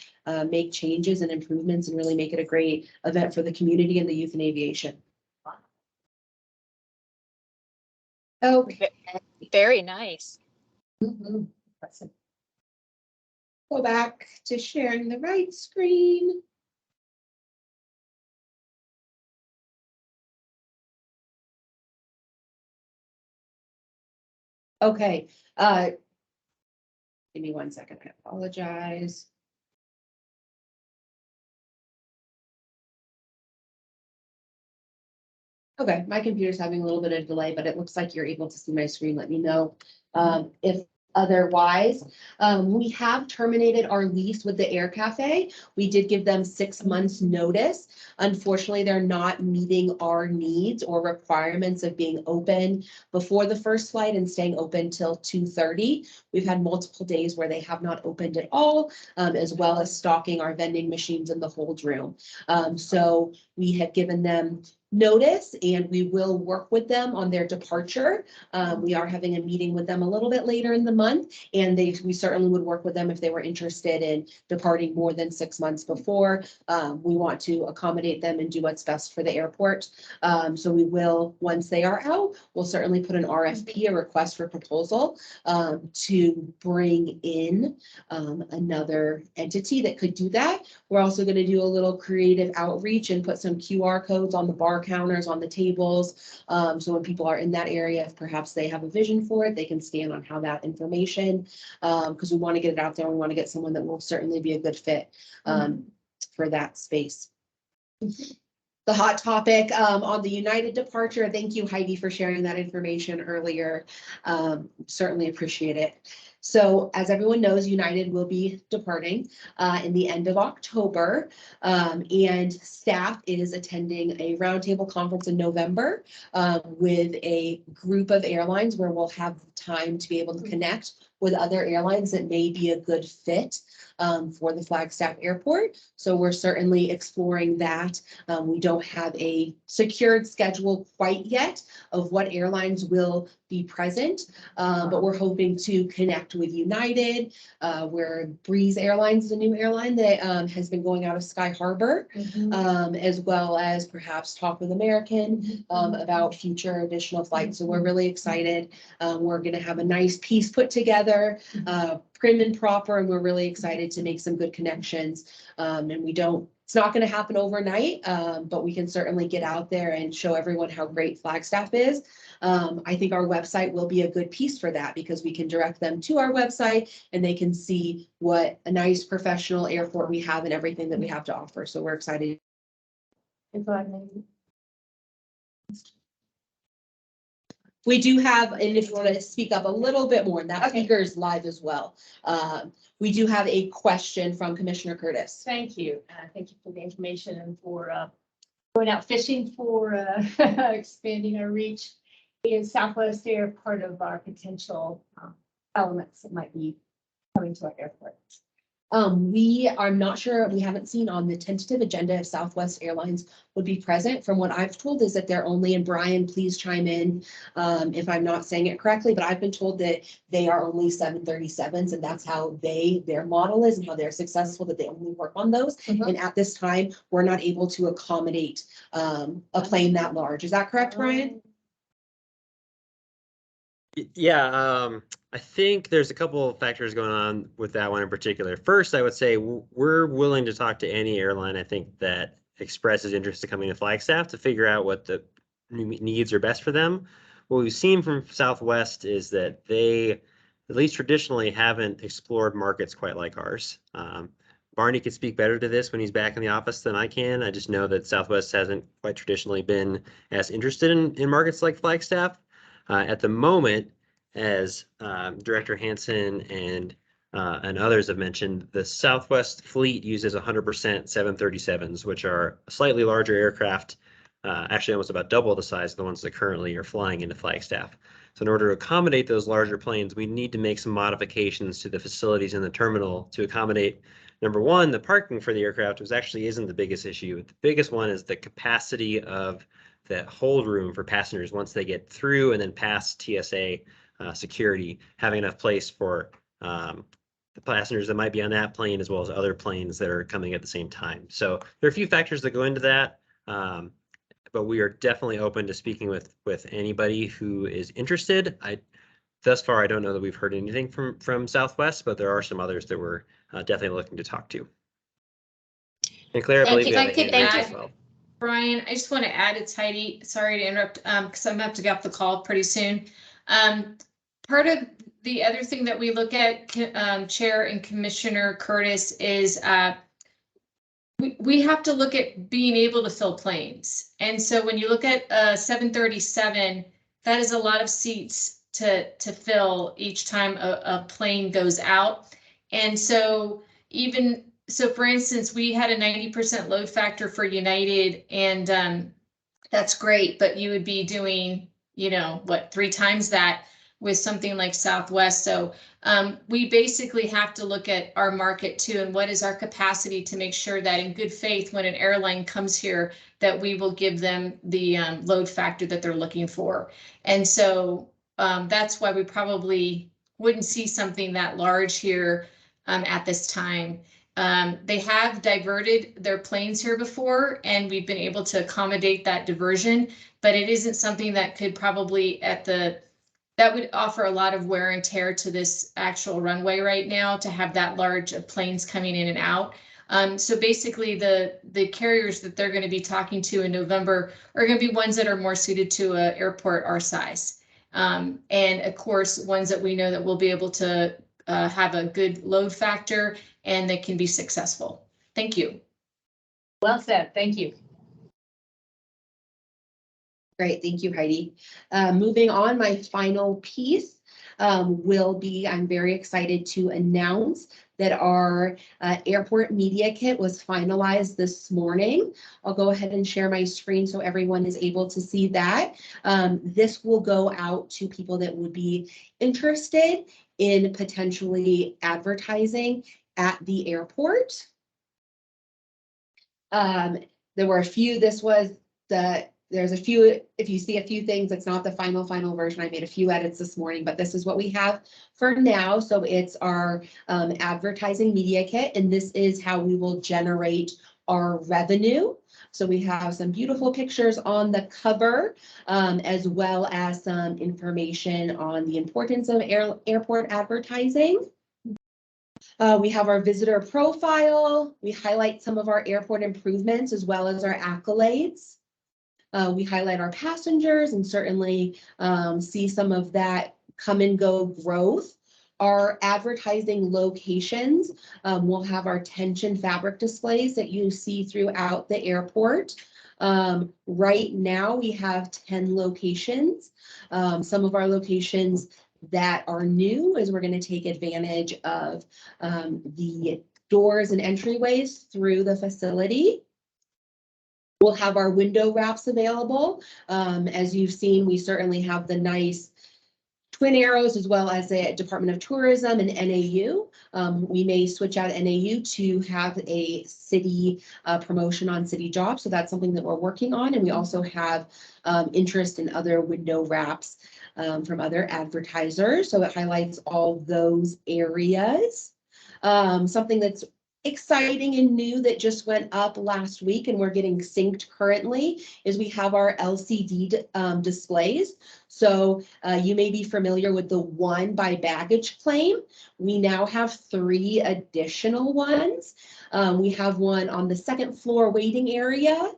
make changes and improvements and really make it a great event for the community and the youth in aviation. Okay. Very nice. Mhm. Go back to sharing the right screen. Okay, give me 1 second, I apologize. Okay, my computer's having a little bit of delay, but it looks like you're able to see my screen. Let me know if otherwise. We have terminated our lease with the Air Cafe. We did give them 6 months notice. Unfortunately, they're not meeting our needs or requirements of being open before the first flight and staying open till 2:30. We've had multiple days where they have not opened at all, as well as stocking our vending machines in the hold room. So we have given them notice and we will work with them on their departure. We are having a meeting with them a little bit later in the month, and we certainly would work with them if they were interested in departing more than 6 months before. We want to accommodate them and do what's best for the airport. So we will, once they are out, we'll certainly put an RFP, a request for proposal, to bring in another entity that could do that. We're also going to do a little creative outreach and put some QR codes on the bar counters, on the tables. So when people are in that area, if perhaps they have a vision for it, they can scan on how that information, because we want to get it out there. We want to get someone that will certainly be a good fit for that space. The hot topic on the United departure. Thank you, Heidi, for sharing that information earlier. Certainly appreciate it. So as everyone knows, United will be departing in the end of October, and staff is attending a roundtable conference in November with a group of airlines where we'll have time to be able to connect with other airlines that may be a good fit for the Flagstaff Airport. So we're certainly exploring that. We don't have a secured schedule quite yet of what airlines will be present, but we're hoping to connect direct with United, where Breeze Airlines is a new airline that has been going out of Sky Harbor, as well as perhaps talk with American about future additional flights. So we're really excited. We're going to have a nice piece put together, prim and proper, and we're really excited to make some good connections. And it's not going to happen overnight, but we can certainly get out there and show everyone how great Flagstaff is. I think our website will be a good piece for that because we can direct them to our website and they can see what a nice professional airport we have and everything that we have to offer. So we're excited. We do have, and if you want to speak up a little bit more, and that speaker is live as well. We do have a question from Commissioner Curtis. Thank you. Thank you for the information and for going out fishing for expanding our reach. Is Southwest Air part of our potential elements that might be coming to our airport? We are not sure. We haven't seen on the tentative agenda if Southwest Airlines would be present. From what I've told is that they're only, and Brian, please chime in if I'm not saying it correctly, but I've been told that they are only 737s and that's how their model is and how they're successful, that they only work on those. And at this time, we're not able to accommodate a plane that large. Is that correct, Brian? Yeah, I think there's a couple of factors going on with that one in particular. First, I would say we're willing to talk to any airline, I think, that expresses interest in coming to Flagstaff to figure out what the needs are best for them. What we've seen from Southwest is that they, at least traditionally, haven't explored markets quite like ours. Barney could speak better to this when he's back in the office than I can. I just know that Southwest hasn't quite traditionally been as interested in markets like Flagstaff. At the moment, as Director Hansen and others have mentioned, the Southwest fleet uses 100% 737s, which are a slightly larger aircraft, actually almost about double the size of the ones that currently are flying into Flagstaff. So in order to accommodate those larger planes, we need to make some modifications to the facilities in the terminal to accommodate, number one, the parking for the aircraft, which actually isn't the biggest issue. The biggest one is the capacity of the hold room for passengers once they get through and then past TSA security, having enough place for the passengers that might be on that plane as well as other planes that are coming at the same time. So there are a few factors that go into that, but we are definitely open to speaking with anybody who is interested. Thus far, I don't know that we've heard anything from Southwest, but there are some others that we're definitely looking to talk to. And Claire, I believe you have a hand raised as well. Brian, I just want to add, it's Heidi, sorry to interrupt, because I'm gonna have to get off the call pretty soon. Part of the other thing that we look at, Chair and Commissioner Curtis, is we have to look at being able to fill planes. And so when you look at 737, that is a lot of seats to fill each time a plane goes out. And so for instance, we had a 90% load factor for United, and that's great, but you would be doing, 3 times that with something like Southwest. So we basically have to look at our market too, and what is our capacity to make sure that in good faith, when an airline comes here, that we will give them the load factor that they're looking for. And so that's why we probably wouldn't see something that large here at this time. They have diverted their planes here before, and we've been able to accommodate that diversion, but it isn't something that could probably that would offer a lot of wear and tear to this actual runway right now to have that large of planes coming in and out. So basically the carriers that they're going to be talking to in November are going to be ones that are more suited to an airport our size. And of course, ones that we know that will be able to have a good load factor and they can be successful. Thank you. Well said. Thank you. Great. Thank you, Heidi. Moving on, my final piece will be, I'm very excited to announce that our airport media kit was finalized this morning. I'll go ahead and share my screen so everyone is able to see that. This will go out to people that would be interested in potentially advertising at the airport. There were a few, this there's a few, if you see a few things, it's not the final version. I made a few edits this morning, but this is what we have for now. So it's our advertising media kit, and this is how we will generate our revenue. So we have some beautiful pictures on the cover, as well as some information on the importance of airport advertising. We have our visitor profile. We highlight some of our airport improvements as well as our accolades. We highlight our passengers and certainly see some of that come and go growth. Our advertising locations, we'll have our tension fabric displays that you see throughout the airport. Right now we have 10 locations. Some of our locations that are new is we're going to take advantage of the doors and entryways through the facility. We'll have our window wraps available. As you've seen, we certainly have the nice twin arrows as well as the Department of Tourism and NAU. We may switch out NAU to have a city promotion on city jobs. So that's something that we're working on. And we also have interest in other window wraps from other advertisers. So it highlights all those areas. Something that's exciting and new that just went up last week and we're getting synced currently is we have our LCD displays. So you may be familiar with the 1 by baggage claim. We now have 3 additional ones. We have one on the 2nd floor waiting area.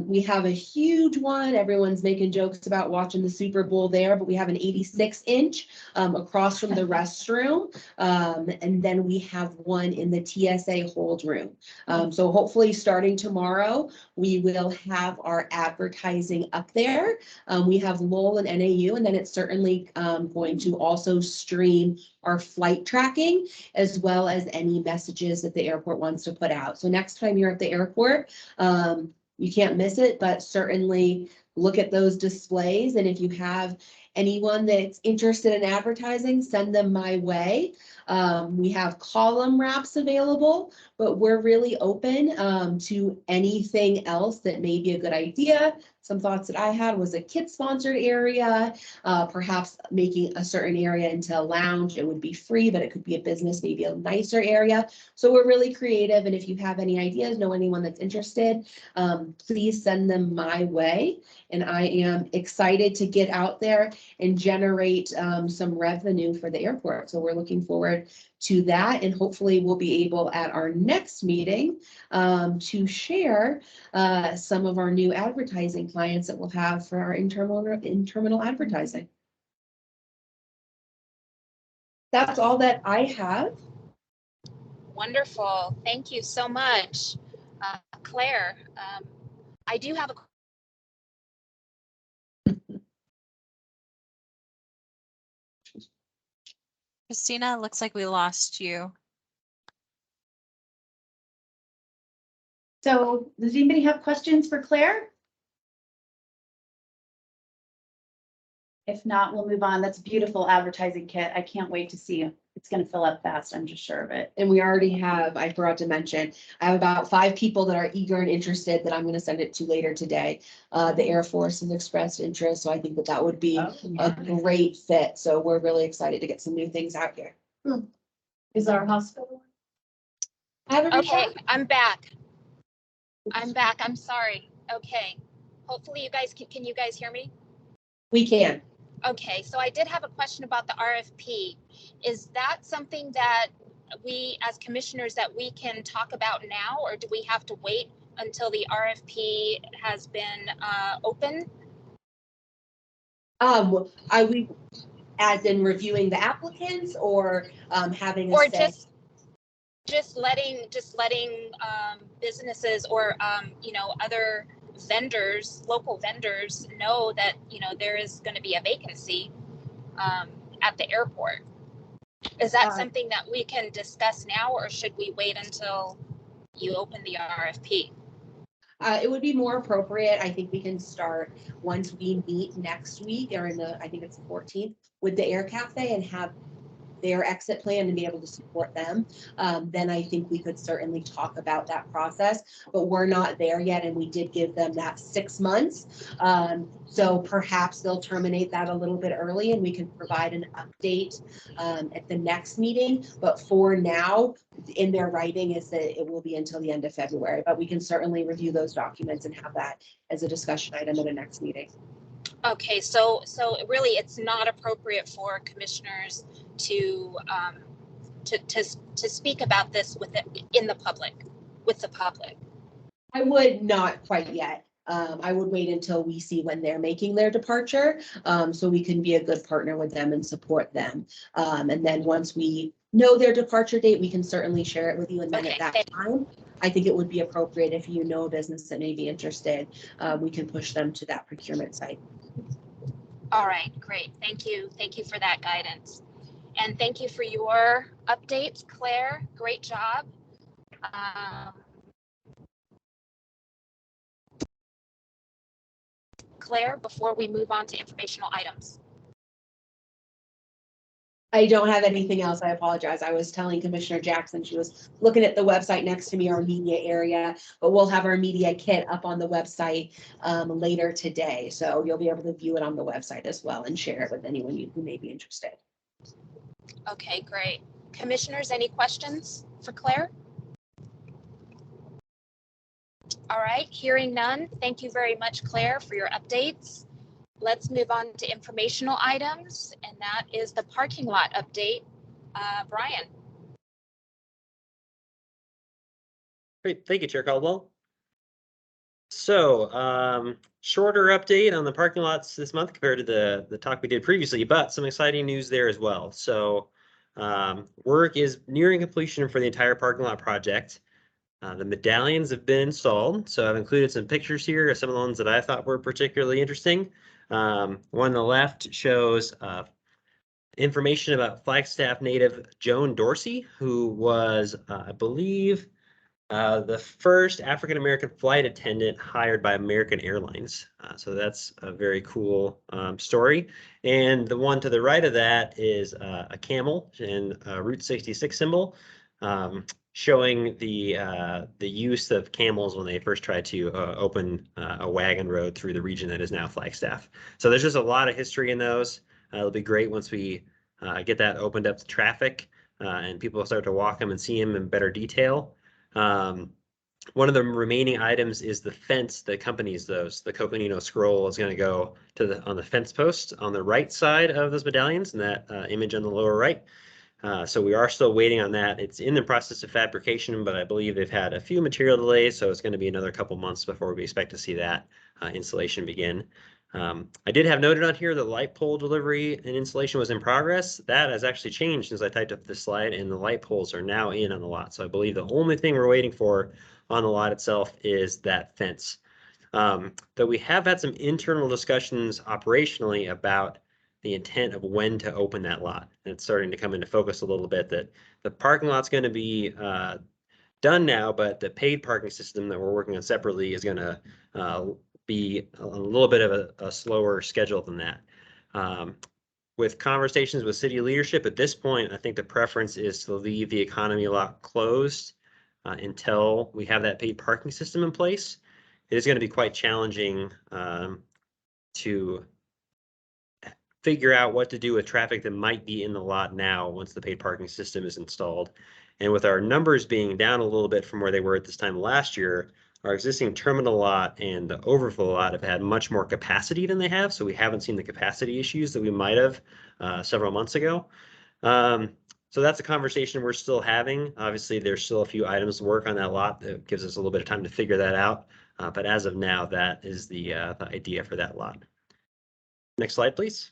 We have a huge one. Everyone's making jokes about watching the Super Bowl there, but we have an 86-inch across from the restroom. And then we have one in the TSA hold room. So hopefully starting tomorrow, we will have our advertising up there. We have Lowell and NAU, and then it's certainly going to also stream our flight tracking as well as any messages that the airport wants to put out. So next time you're at the airport, you can't miss it, but certainly look at those displays. And if you have anyone that's interested in advertising, send them my way. We have column wraps available, but we're really open to anything else that may be a good idea. Some thoughts that I had was a kid-sponsored area, perhaps making a certain area into a lounge. It would be free, but it could be a business, maybe a nicer area. So we're really creative. And if you have any ideas, know anyone that's interested, please send them my way. And I am excited to get out there and generate some revenue for the airport. So we're looking forward to that. And hopefully we'll be able at our next meeting to share some of our new advertising clients that we'll have for our in-terminal advertising. That's all that I have. Wonderful. Thank you so much, Claire. I do have a Christina, looks like we lost you. So does anybody have questions for Claire? If not, we'll move on. That's a beautiful advertising kit. I can't wait to see it. It's going to fill up fast, I'm just sure of it. And we already have, I forgot to mention, I have about 5 people that are eager and interested that I'm going to send it to later today. The Air Force has expressed interest, so I think that that would be a great fit. So we're really excited to get some new things out here. Is our hospital? Okay, I'm back. I'm sorry. Okay. Hopefully you guys can you guys hear me? We can. Okay, so I did have a question about the RFP. Is that something that we as commissioners that we can talk about now, or do we have to wait until the RFP has been open? Are we, as in reviewing the applicants or having a or say? just letting businesses or you know, other vendors, local vendors know that, you know, there is going to be a vacancy at the airport. Is that something that we can discuss now, or should we wait until you open the RFP? It would be more appropriate. I think we can start once we meet next week or in the, I think it's the 14th with the Air Cafe and have their exit plan and be able to support them, then I think we could certainly talk about that process. But we're not there yet, and we did give them that 6 months. So perhaps they'll terminate that a little bit early, and we can provide an update at the next meeting. But for now, in their writing is that it will be until the end of February. But we can certainly review those documents and have that as a discussion item at a next meeting. Okay, so really, it's not appropriate for commissioners to speak about this with the public. I would not quite yet. I would wait until we see when they're making their departure, so we can be a good partner with them and support them. And then once we know their departure date, we can certainly share it with you. And then at that time, I think it would be appropriate if you know a business that may be interested, we can push them to that procurement site. All right, great. Thank you. Thank you for that guidance. And thank you for your updates, Claire. Great job. Claire, before we move on to informational items. I don't have anything else. I apologize. I was telling Commissioner Jackson, she was looking at the website next to me, our media area, but we'll have our media kit up on the website later today. So you'll be able to view it on the website as well and share it with anyone who may be interested. Okay, great. Commissioners, any questions for Claire? All right, hearing none. Thank you very much, Claire, for your updates. Let's move on to informational items, and that is the parking lot update. Brian. Great, thank you, Chair Caldwell. So, shorter update on the parking lots this month compared to the talk we did previously, but some exciting news there as well. So, work is nearing completion for the entire parking lot project. The medallions have been installed, so I've included some pictures here of some of the ones that I thought were particularly interesting. One on the left shows information about Flagstaff native Joan Dorsey, who was, I believe, the first African-American flight attendant hired by American Airlines. So that's a very cool story. And the one to the right of that is a camel and a Route 66 symbol, showing the use of camels when they first tried to open a wagon road through the region that is now Flagstaff. So there's just a lot of history in those. It'll be great once we get that opened up to traffic and people start to walk them and see them in better detail. One of the remaining items is the fence that accompanies those. The Coconino scroll is going to go to on the fence post on the right side of those medallions, and that image on the lower right. So we are still waiting on that. It's in the process of fabrication, but I believe they've had a few material delays, so it's going to be another couple months before we expect to see that installation begin. I did have noted on here that light pole delivery and installation was in progress. That has actually changed since I typed up this slide, and the light poles are now in on the lot. So I believe the only thing we're waiting for on the lot itself is that fence. Though we have had some internal discussions operationally about the intent of when to open that lot. And it's starting to come into focus a little bit that the parking lot's going to be done now, but the paid parking system that we're working on separately is going to be a little bit of a slower schedule than that. With conversations with city leadership at this point, I think the preference is to leave the economy lot closed until we have that paid parking system in place. It is going to be quite challenging to figure out what to do with traffic that might be in the lot now once the paid parking system is installed. And with our numbers being down a little bit from where they were at this time last year, our existing terminal lot and the overflow lot have had much more capacity than they have. So we haven't seen the capacity issues that we might have several months ago. So that's a conversation we're still having. Obviously, there's still a few items to work on that lot that gives us a little bit of time to figure that out. But as of now, that is the idea for that lot. Next slide, please.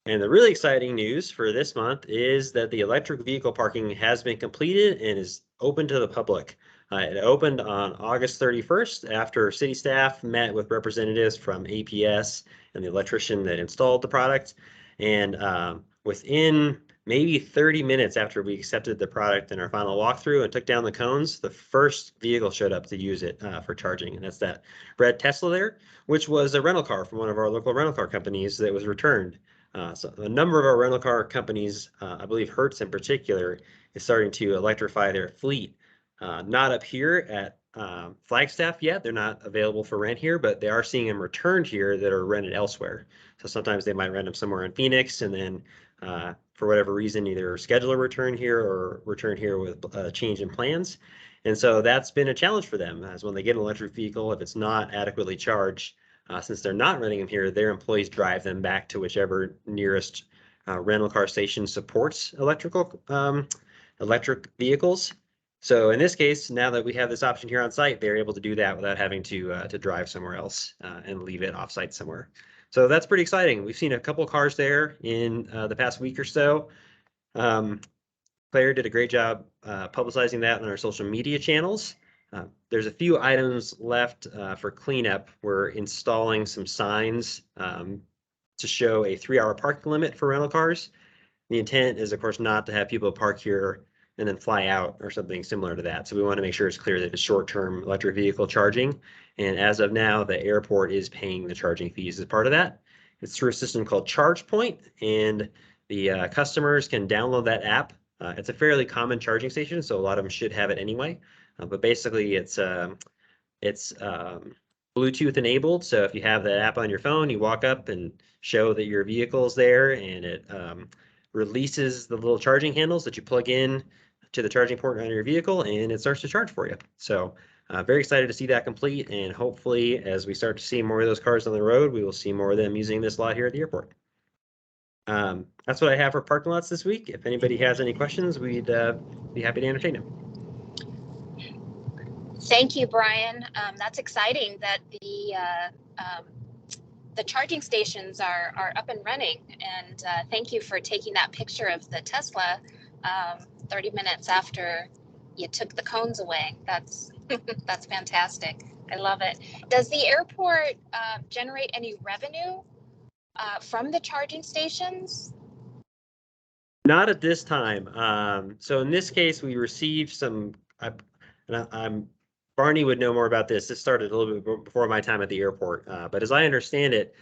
And the really exciting news for this month is that the electric vehicle parking has been completed and is open to the public. It opened on August 31st after city staff met with representatives from APS and the electrician that installed the product. And within maybe 30 minutes after we accepted the product in our final walkthrough and took down the cones, the first vehicle showed up to use it for charging. And that's that red Tesla there, which was a rental car from one of our local rental car companies that was returned. So a number of our rental car companies, I believe Hertz in particular, is starting to electrify their fleet. Not up here at Flagstaff yet. They're not available for rent here, but they are seeing them returned here that are rented elsewhere. So sometimes they might rent them somewhere in Phoenix and then for whatever reason, either schedule a return here or return here with a change in plans. And so that's been a challenge for them, as when they get an electric vehicle, if it's not adequately charged, since they're not renting them here, their employees drive them back to whichever nearest rental car station supports electric vehicles. So in this case, now that we have this option here on site, they're able to do that without having to drive somewhere else and leave it offsite somewhere. So that's pretty exciting. We've seen a couple cars there in the past week or so. Claire did a great job publicizing that on our social media channels. There's a few items left for cleanup. We're installing some signs to show a 3-hour parking limit for rental cars. The intent is, of course, not to have people park here and then fly out or something similar to that. So we want to make sure it's clear that it's short-term electric vehicle charging. And as of now, the airport is paying the charging fees as part of that. It's through a system called ChargePoint, and the customers can download that app. It's a fairly common charging station, so a lot of them should have it anyway. But basically, it's Bluetooth enabled. So if you have that app on your phone, you walk up and show that your vehicle is there, and it releases the little charging handles that you plug in to the charging port on your vehicle, and it starts to charge for you. So very excited to see that complete, and hopefully as we start to see more of those cars on the road, we will see more of them using this lot here at the airport. That's what I have for parking lots this week. If anybody has any questions, we'd be happy to entertain them. Thank you, Brian. That's exciting that the charging stations are up and running. And thank you for taking that picture of the Tesla 30 minutes after you took the cones away. That's that's fantastic. I love it. Does the airport generate any revenue from the charging stations? Not at this time. So in this case, we received some, Barney would know more about this. This started a little bit before my time at the airport. But as I understand it,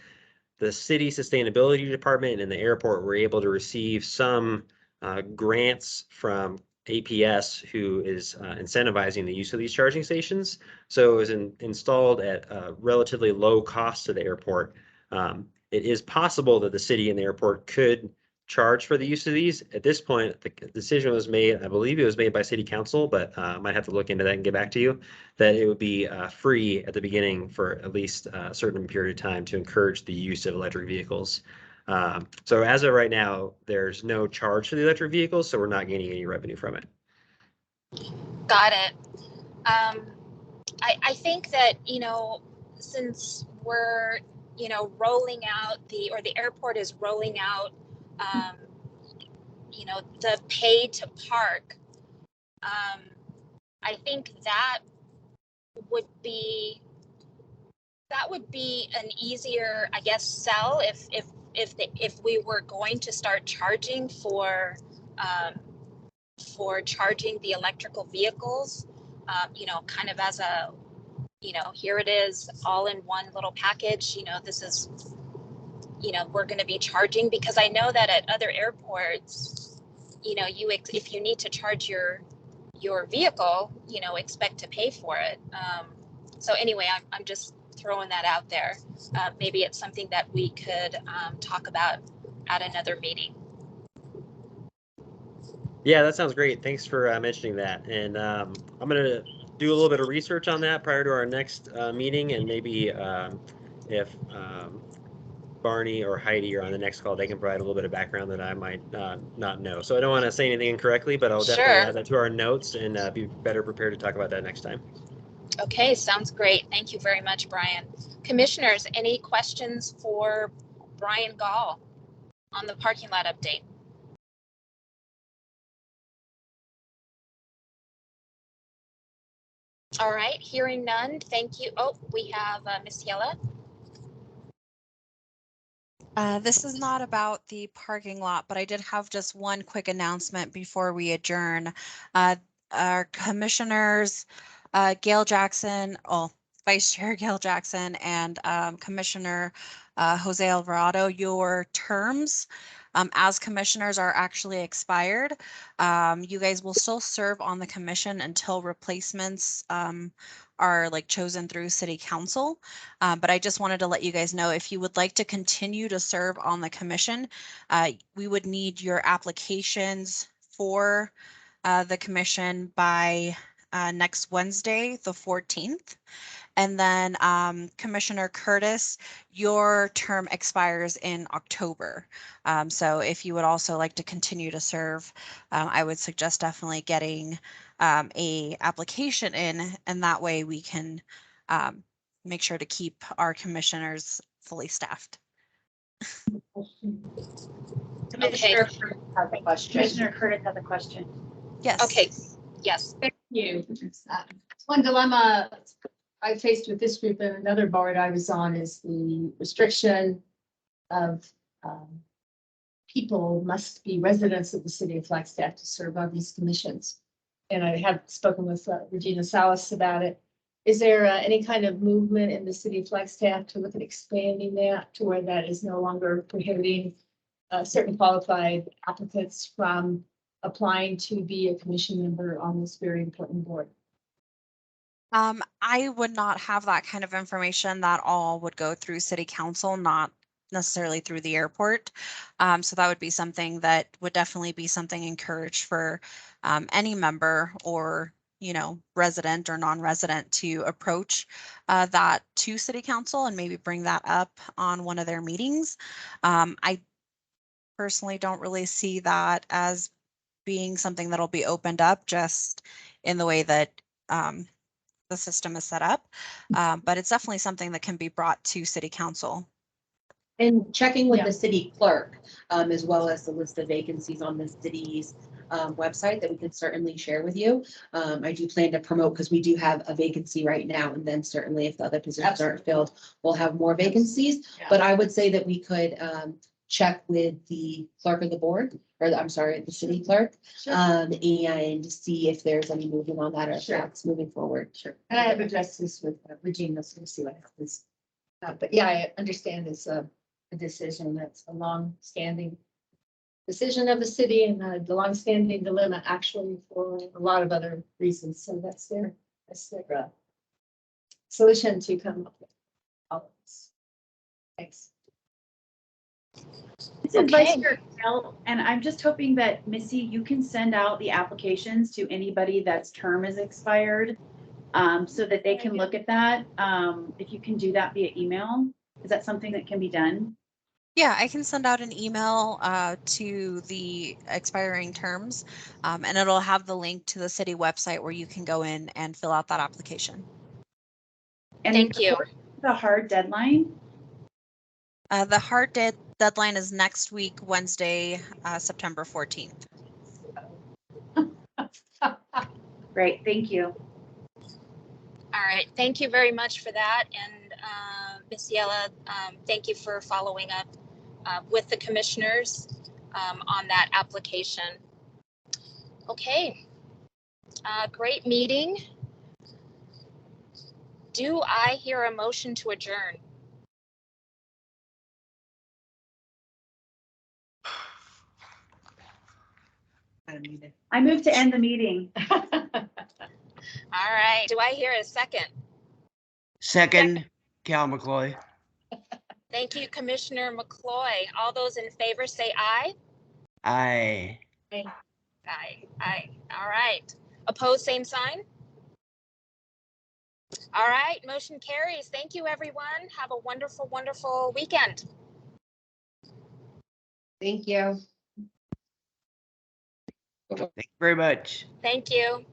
the city sustainability department and the airport were able to receive some grants from APS, who is incentivizing the use of these charging stations. So it was installed at a relatively low cost to the airport. It is possible that the city and the airport could charge for the use of these. At this point, the decision was made, I believe it was made by city council, but I might have to look into that and get back to you, that it would be free at the beginning for at least a certain period of time to encourage the use of electric vehicles. So as of right now, there's no charge for the electric vehicles, so we're not gaining any revenue from it. Got it. I think that, since we're, rolling out the airport is rolling out, the pay to park, I think that would be an easier, I guess, sell if we were going to start charging for charging the electrical vehicles, kind of as a, here it is all in one little package, this is, we're going to be charging, because I know that at other airports, if you need to charge your vehicle, expect to pay for it. So anyway, I'm just throwing that out there. Maybe it's something that we could talk about at another meeting. Yeah, that sounds great. Thanks for mentioning that. And I'm going to do a little bit of research on that prior to our next meeting, and maybe if Barney or Heidi are on the next call, they can provide a little bit of background that I might not know. So I don't want to say anything incorrectly, but I'll definitely add that to our notes and be better prepared to talk about that next time. Okay, sounds great. Thank you very much, Brian. Commissioners, any questions for Brian Gall on the parking lot update? All right, hearing none, thank you. Oh, we have Miss Yella. This is not about the parking lot, but I did have just one quick announcement before we adjourn. Our commissioners, Gail Jackson, Vice Chair Gail Jackson, and Commissioner Jose Alvarado, your terms as commissioners are actually expired. You guys will still serve on the commission until replacements are like chosen through city council. But I just wanted to let you guys know, if you would like to continue to serve on the commission, we would need your applications for the commission by next Wednesday, the 14th. And then Commissioner Curtis, your term expires in October. So if you would also like to continue to serve, I would suggest definitely getting a application in, and that way we can make sure to keep our commissioners fully staffed. Commissioner Curtis has a question. Commissioner Curtis has a question. Yes. Okay, yes. Thank you. One dilemma I faced with this group and another board I was on is the restriction of people must be residents of the city of Flagstaff to serve on these commissions. And I have spoken with Regina Salas about it. Is there any kind of movement in the city of Flagstaff to look at expanding that to where that is no longer prohibiting certain qualified applicants from applying to be a commission member on this very important board? I would not have that kind of information. That all would go through city council, not necessarily through the airport. So that would be something that would definitely be something encouraged for any member or, you know, resident or non-resident to approach that to city council and maybe bring that up on one of their meetings. I personally don't really see that as being something that'll be opened up just in the way that the system is set up. But it's definitely something that can be brought to city council. And checking with Yeah. the city clerk, as well as the list of vacancies on the city's website that we could certainly share with you. I do plan to promote because we do have a vacancy right now, and then certainly if the other positions aren't filled, we'll have more vacancies. Yeah. But I would say that we could check with the clerk of the board, or I'm sorry, the city clerk, and see if there's any movement on that or if Sure. that's moving forward. Sure. And I have addressed this with Regina, so we'll see what happens. But yeah, I understand it's a decision that's a long-standing decision of the city and the long-standing dilemma actually for a lot of other reasons. So that's their solution to come up with all of this. Thanks. It's advice Okay. for Cal, and I'm just hoping that Missy, you can send out the applications to anybody that's term is expired, so that they can look at that. If you can do that via email, is that something that can be done? Yeah, I can send out an email to the expiring terms, and it'll have the link to the city website where you can go in and fill out that application. And Thank you. The hard deadline. The hard deadline is next week, Wednesday, September 14th. Great, thank you. All right, thank you very much for that. And Ms. Yella, thank you for following up with the commissioners on that application. Okay, great meeting. Do I hear a motion to adjourn? I move to end the meeting. All right, do I hear a second? Second, Cal McCloy. Thank you, Commissioner McCloy. All those in favor say aye. Aye. Aye, aye. All right. Opposed, same sign. All right, motion carries. Thank you, everyone. Have a wonderful, wonderful weekend. Thank you. Thank you very much. Thank you.